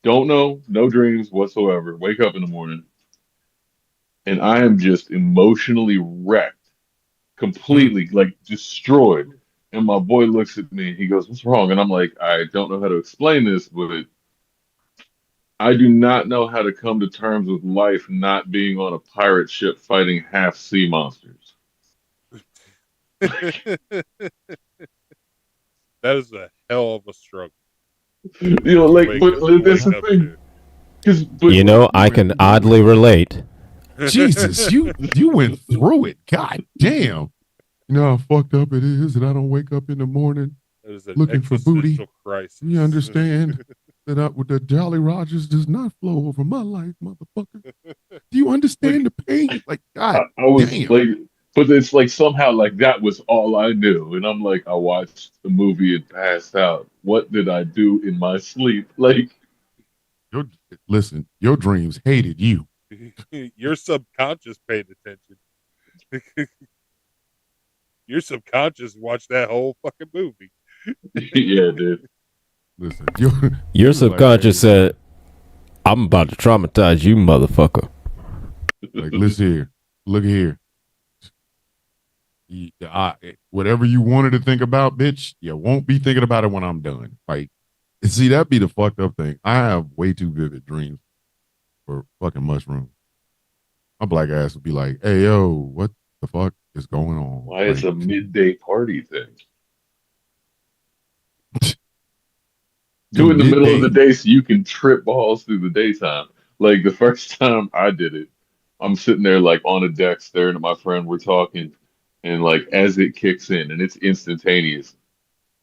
Don't know, no dreams whatsoever. Wake up in the morning, and I am just emotionally wrecked, completely like destroyed. And my boy looks at me, he goes, "What's wrong?" And I'm like, "I don't know how to explain this, but I do not know how to come to terms with life not being on a pirate ship fighting half sea monsters." That is a hell of a struggle. But that's the thing. I can oddly relate. Jesus, you went through it. God damn. You know how fucked up it is that I don't wake up in the morning looking for booty. Crisis. You understand that the Jolly Rogers does not flow over my life, motherfucker. Do you understand the pain? Like, God I was damn. like, but it's like somehow like that was all I knew. And I'm like, I watched the movie and passed out. What did I do in my sleep? Like, listen, your dreams hated you. Your subconscious paid attention. Your subconscious watched that whole fucking movie. Yeah, dude. Listen, your subconscious said, "I'm about to traumatize you, motherfucker." Like, listen here, look here. Whatever you wanted to think about, bitch, you won't be thinking about it when I'm done. Like, see, that'd be the fucked up thing. I have way too vivid dreams for fucking mushrooms. My black ass would be like, hey, yo, what the fuck is going on? Why it's a midday party thing. Do it in the middle of the day so you can trip balls through the daytime. Like the first time I did it, I'm sitting there like on a deck staring at my friend. We're talking, and like as it kicks in, and it's instantaneous.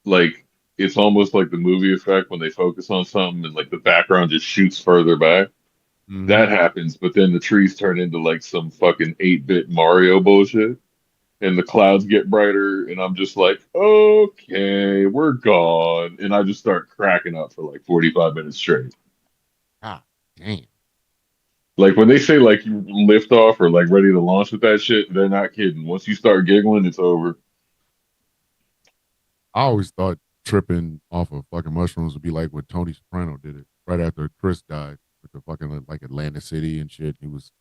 Like it's almost like the movie effect when they focus on something and like the background just shoots further back. That happens, but then the trees turn into like some fucking 8-bit Mario bullshit, and the clouds get brighter, and I'm just like, okay, we're gone. And I just start cracking up for like 45 minutes straight. Ah, damn. Like when they say like you lift off or like ready to launch with that shit, they're not kidding. Once you start giggling, it's over. I always thought tripping off of fucking mushrooms would be like what Tony Soprano did it right after Chris died with the fucking like Atlantic City and shit. He was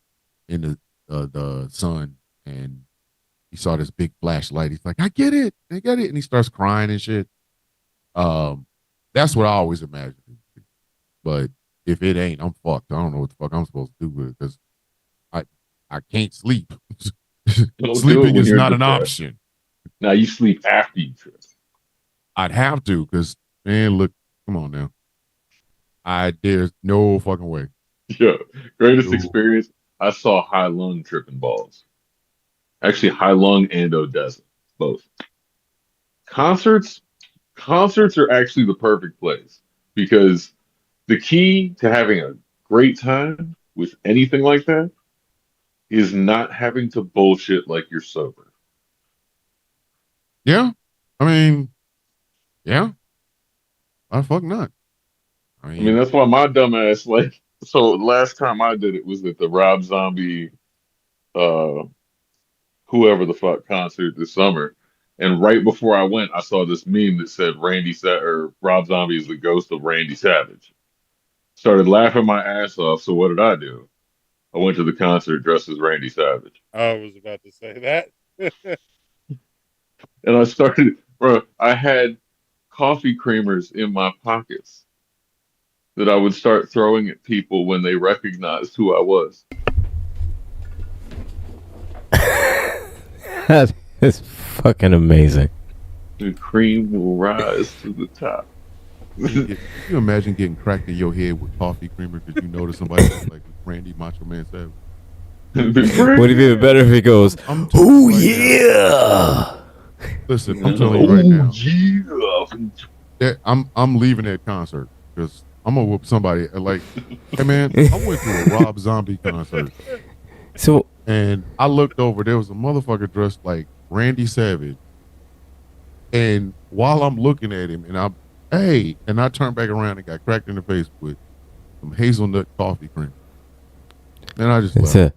in the sun and he saw this big flashlight. He's like, I get it, and he starts crying and shit. That's what I always imagined. But if it ain't, I'm fucked. I don't know what the fuck I'm supposed to do with it because I can't sleep. Sleeping is not an option. Now you sleep after you trip. I'd have to because man, look, come on now. There's no fucking way. Yeah, greatest experience. I saw high lung tripping balls. Actually, high lung and Odessa, both. Concerts are actually the perfect place because the key to having a great time with anything like that is not having to bullshit like you're sober. Yeah. I mean, yeah. I fuck not. I mean that's why my dumb ass like so last time I did it was at the Rob Zombie whoever the fuck concert this summer. And right before I went, I saw this meme that said or Rob Zombie is the ghost of Randy Savage. Started laughing my ass off. So what did I do? I went to the concert dressed as Randy Savage. I was about to say that. And I started, bro, I had coffee creamers in my pockets that I would start throwing at people when they recognized who I was. That is fucking amazing. The cream will rise to the top. Can you imagine getting cracked in your head with coffee creamer because you notice somebody like Randy Macho Man Savage? Would it be better if it goes, oh yeah? Listen, I'm telling you right now. I'm leaving that concert because I'm gonna whoop somebody. Like, hey man, I went to a Rob Zombie concert. And I looked over, there was a motherfucker dressed like Randy Savage. And while I'm looking at him, and I turned back around and got cracked in the face with some hazelnut coffee cream. And I just it's the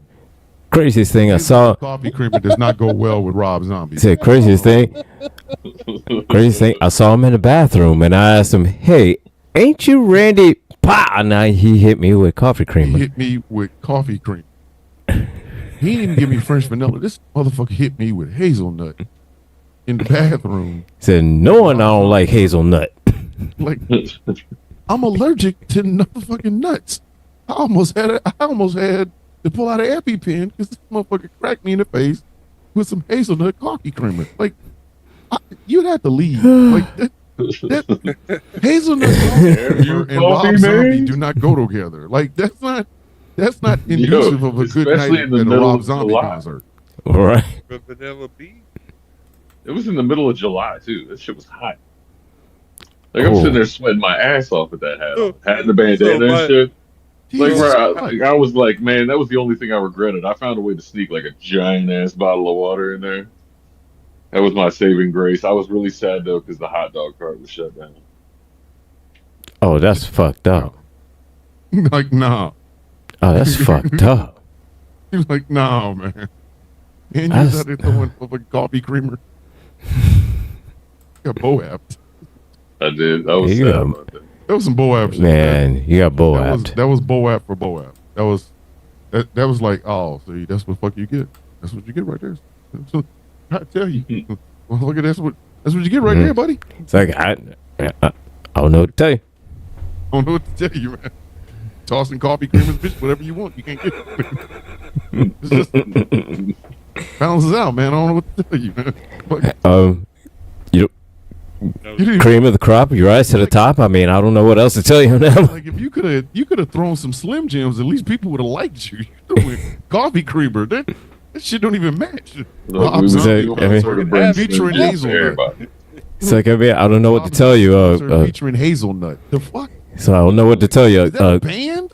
craziest thing I saw. Coffee creamer does not go well with Rob Zombie. It's the craziest thing. I saw him in the bathroom, and I asked him, "Hey, ain't you Randy?" Pa! Now he hit me with coffee creamer. He hit me with coffee cream. He didn't give me French vanilla. This motherfucker hit me with hazelnut in the bathroom. Said, knowing I don't like hazelnut. Like, I'm allergic to motherfucking nuts. I almost had to pull out an EpiPen because this motherfucker cracked me in the face with some hazelnut coffee creamer. Like, you'd have to leave. Like, that hazelnut coffee creamer and Rob Zombie do not go together. Like, that's not conducive of a good night at a Rob Zombie concert. All right. Vanilla bean. It was in the middle of July too. That shit was hot. Like I'm sitting there sweating my ass off with that hat on. Hat and the bandana and shit. Like, bro, I was like, man, that was the only thing I regretted. I found a way to sneak like a giant ass bottle of water in there. That was my saving grace. I was really sad though because the hot dog cart was shut down. Oh, that's fucked up. Like, no. Oh, that's fucked up. He was like, no, man. And you started throwing up a coffee creamer. Got boapped. I did. I was sad about that. That was some boapp shit. Man, you got boapped. That was boapp for boapp. That was like, oh, see, that's what fuck you get. That's what you get right there. So, I tell you, well, look at that's what you get right there, buddy. It's like I don't know what to tell you. I don't know what to tell you, man. Tossing coffee cream and bitch, whatever you want, you can't get it. It's just balances out, man. I don't know what to tell you, man. You cream of the crop, your eyes to the top. I mean, I don't know what else to tell you now. Like if you could have thrown some Slim Jims, at least people would have liked you. You throwing coffee creamer, that shit don't even match. Featuring hazelnut. It's like I don't know what to tell you. Featuring hazelnut. The fuck? So I don't know what to tell you. Is that a band?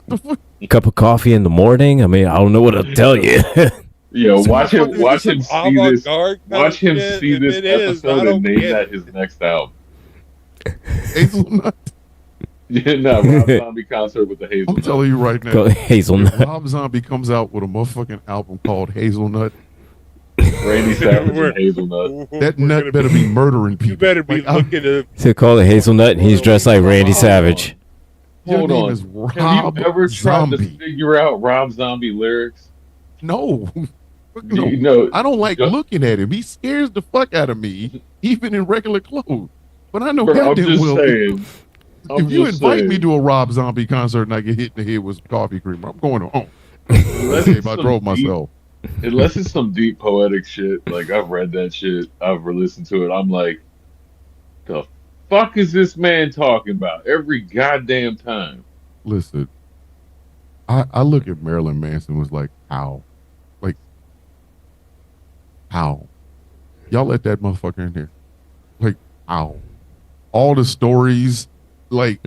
Cup of coffee in the morning. I mean, I don't know what to tell you. Yo, watch him see this. Watch him see this episode and name that his next album. Hazelnut. Yeah, no, Rob Zombie concert with the hazelnut. I'm telling you right now, Hazelnut. if Rob Zombie comes out with a motherfucking album called Hazelnut, Randy Savage and Hazelnut. That nut better be murdering people. You better be looking at. They call it Hazelnut, and he's dressed like Randy Savage. Hold on. Have you ever tried to figure out Rob Zombie lyrics? No. No. I don't like looking at him. He scares the fuck out of me, even in regular clothes. But I know goddamn well. If you invite me to a Rob Zombie concert and I get hit in the head with some coffee creamer, I'm going home. If I drove myself. Unless it's some deep poetic shit, like I've read that shit, I've listened to it, I'm like, the fuck is this man talking about every goddamn time? Listen, I look at Marilyn Manson was like, how? Like, how? Y'all let that motherfucker in here. Like, how? All the stories, like,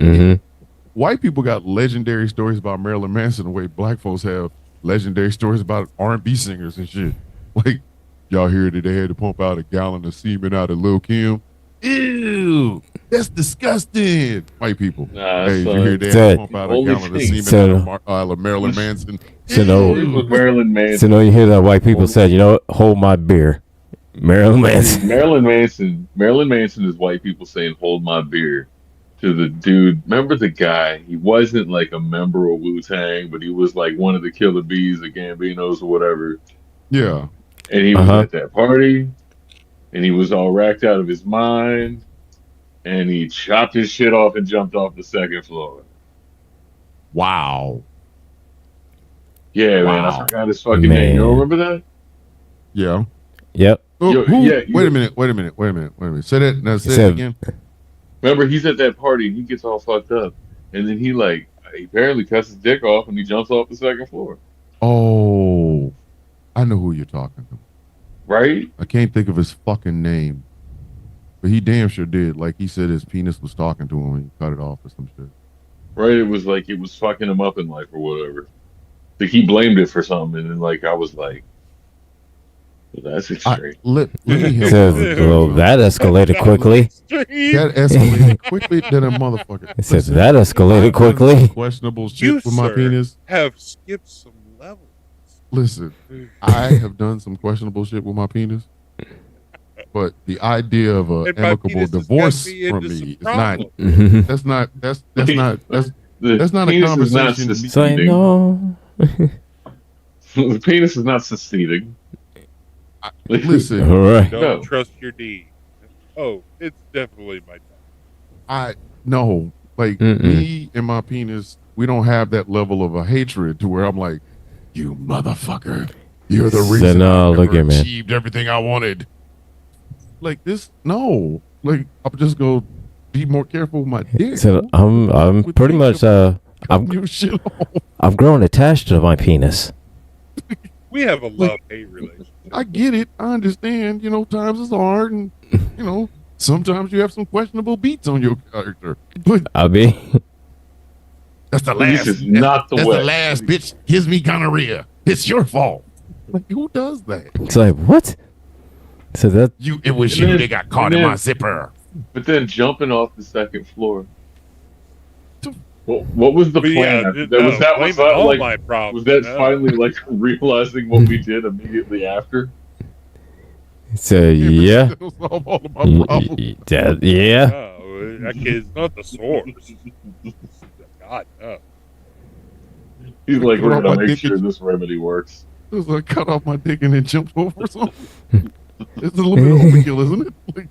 white people got legendary stories about Marilyn Manson the way black folks have legendary stories about R&B singers and shit. Like, y'all hear that they had to pump out a gallon of semen out of Lil' Kim? Ew, that's disgusting. White people. Nah, hey, you hear they had to pump out a gallon of semen out of Marilyn Manson? So Marilyn Manson. So you hear that white people said, you know, hold my beer. Marilyn Manson. Marilyn Manson is white people saying hold my beer to the dude. Remember the guy? He wasn't like a member of Wu-Tang, but he was like one of the Killer Bees, the Gambinos or whatever. Yeah. And he was at that party, and he was all racked out of his mind, and he chopped his shit off and jumped off the second floor. Wow. Yeah, man, I forgot his fucking name. You don't remember that? Yeah. Yep. Wait a minute. Say that. Now say it again. Remember, he's at that party and he gets all fucked up, and then he apparently cuts his dick off and he jumps off the second floor. Oh, I know who you're talking to. Right? I can't think of his fucking name, but he damn sure did. Like he said, his penis was talking to him and he cut it off or some shit. Right? It was like it was fucking him up in life or whatever. Like he blamed it for something, and then like I was like, well, that's extreme. Let me help well, that escalated quickly. That escalated quickly than a motherfucker. It says that escalated quickly. Questionable shit with my penis. Have skipped some levels. Listen, I have done some questionable shit with my penis, but the idea of an amicable divorce from me is not. That's not. That's not a conversation. Say no. The penis is not seceding. Listen, all right. Don't trust your D. Oh, it's definitely my time. Me and my penis, we don't have that level of a hatred to where I'm like, you motherfucker, you're the reason I never achieved everything I wanted. Like this, no. Like I'm just gonna be more careful with my dick. So I'm pretty much I'm growing attached to my penis. We have a love-hate relationship. I get it. I understand. You know, times is hard, and you know, sometimes you have some questionable beats on your character. But I mean, that's the last. This is not the way. That's the last bitch gives me gonorrhea. It's your fault. Like who does that? It's like what? So that it was you that got caught in my zipper. But then jumping off the second floor. What was the plan? Was that finally like realizing what we did immediately after? So yeah. Solve all of my problems. Yeah. No, that kid's not the source. God no. He's like, cut we're off gonna my make dick sure and- this remedy works. It was like cut off my dick and then jumped over something. It's a little bit overkill, isn't it? Like,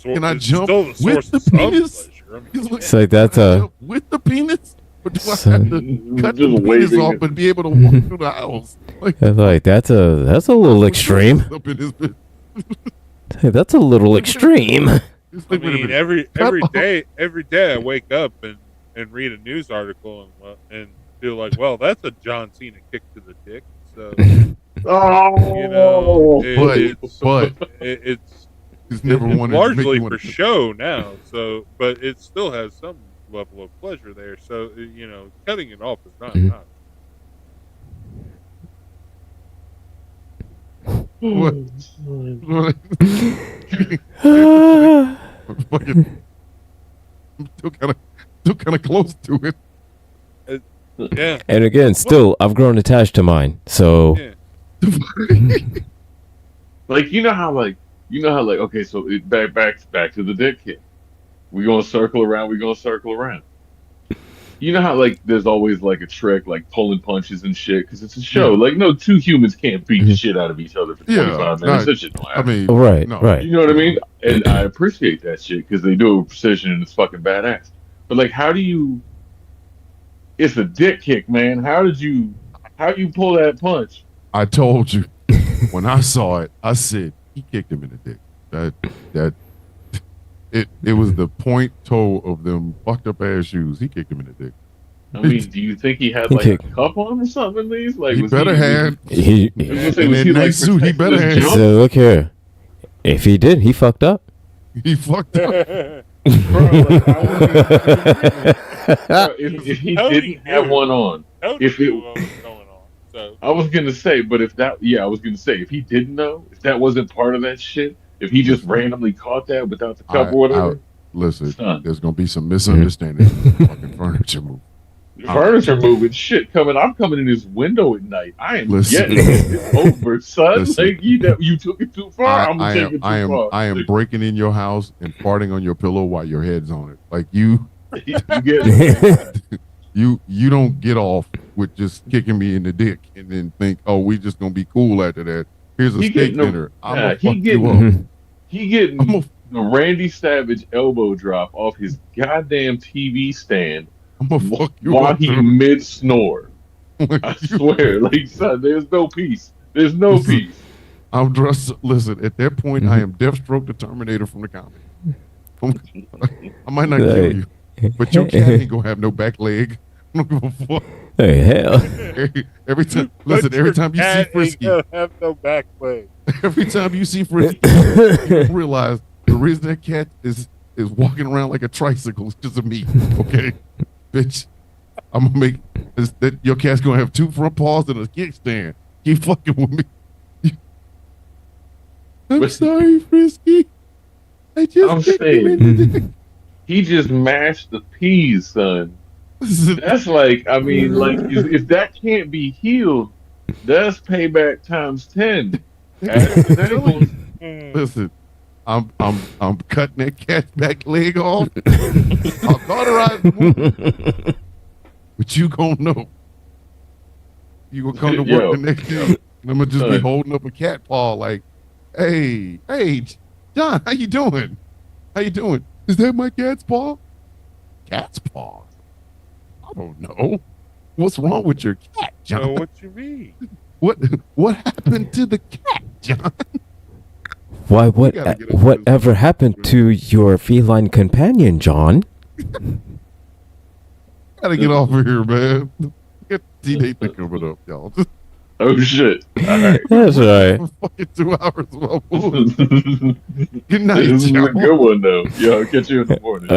can I jump still the with source the of some penis? pleasure. I mean, He's like, It's like that's can I a jump with the penis, or do I So- have to cut the Just penis waving off it. and be able to walk through the house? Like, that's a little extreme. Up in his bed. Hey, that's a little extreme. It's I like, wait a mean, minute. every day I wake up and read a news article and feel like, well, that's a John Cena kick to the dick. So Oh, you know, But it's he's never it's wanted to make largely you for show now. So, but it still has some level of pleasure there. So you know, cutting it off is not Mhm. not. What? Fucking, I'm still kind of close to it. Yeah, And again, still, I've grown attached to mine. So yeah. like you know how like okay, so back to the dick kick. We gonna circle around. You know how like there's always like a trick like pulling punches and shit because it's a show. Yeah. Like no two humans can't beat the Mhm. shit out of each other for Yeah, 25 minutes. no, That shit don't I happen. mean, right, no. right. You know what I mean? And I appreciate that shit because they do it with precision and it's fucking badass. But like, how do you? It's a dick kick, man. How you pull that punch? I told you when I saw it, I said he kicked him in the dick. That it was the point toe of them fucked up ass shoes. He kicked him in the dick. I mean, do you think he had He like kicked- a cup on or something at least? Like, He was better have. he. I was gonna say, In was that he like nice suit, he protecting better his have. jump? So look here. If he did, he fucked up. He fucked up. Bro, like, if he How didn't he have knew. one on, How If do you it- know what was going on? So I was gonna say, but if he didn't know, if that wasn't part of that shit, if he just randomly caught that without the cup or whatever, Listen, Son. there's gonna be some misunderstandings. Fucking furniture move. furniture moving shit coming. I'm coming in his window at night. I am Listen. getting it. It's over, son. Listen. Like you took it too far. I'm gonna take it too far. I am breaking in your house and farting on your pillow while your head's on it. Like you You get it? you don't get off with just kicking me in the dick and then think, oh, we just gonna be cool after that. Here's a He steak getting a- dinner. I'm nah, gonna he fuck you getting- up. He getting I'm gonna, the Randy Savage elbow drop off his goddamn TV stand I'm gonna fuck you while up. he dude. mid snore. Like, I swear, like son, there's no peace. There's no Listen. peace. I'm dressed. Listen, at that point, I am Deathstroke the Terminator from the comic. I might not kill you, but your cat ain't gonna have no back leg. I don't give a fuck. Hey, hell. Every time, listen, every time you see Frisky, have no back leg. every time you see Frisky, you realize the reason that cat is walking around like a tricycle is because of me. Okay, bitch, I'm gonna make that your cat's gonna have 2 front paws and a kickstand. Keep fucking with me. I'm But- sorry, Frisky. I just I'm kicked him in the dick. He just mashed the peas, son. Listen, That's like, I mean, like if that can't be healed, that's payback times 10. Accidentals. listen, I'm cutting that cat's back leg off. I'll cauterize the wound. But you gonna know. You gonna come to work Yo, the next day, and I'm gonna just be son. holding up a cat paw like, hey, John, how you doing? How you doing? Is that my cat's paw? Cat's paw? I don't know. What's wrong with your cat, Know John? what you mean? What happened to the cat, John? Why? gotta get up to Whatever this. happened to your feline companion, John? Gotta get off of here, man. Get D-Day coming up, y'all. Just Oh shit. All right. That's right. for fucking 2 hours. Well, good night, This is a y'all. good one though. Yo, I'll catch you in the morning.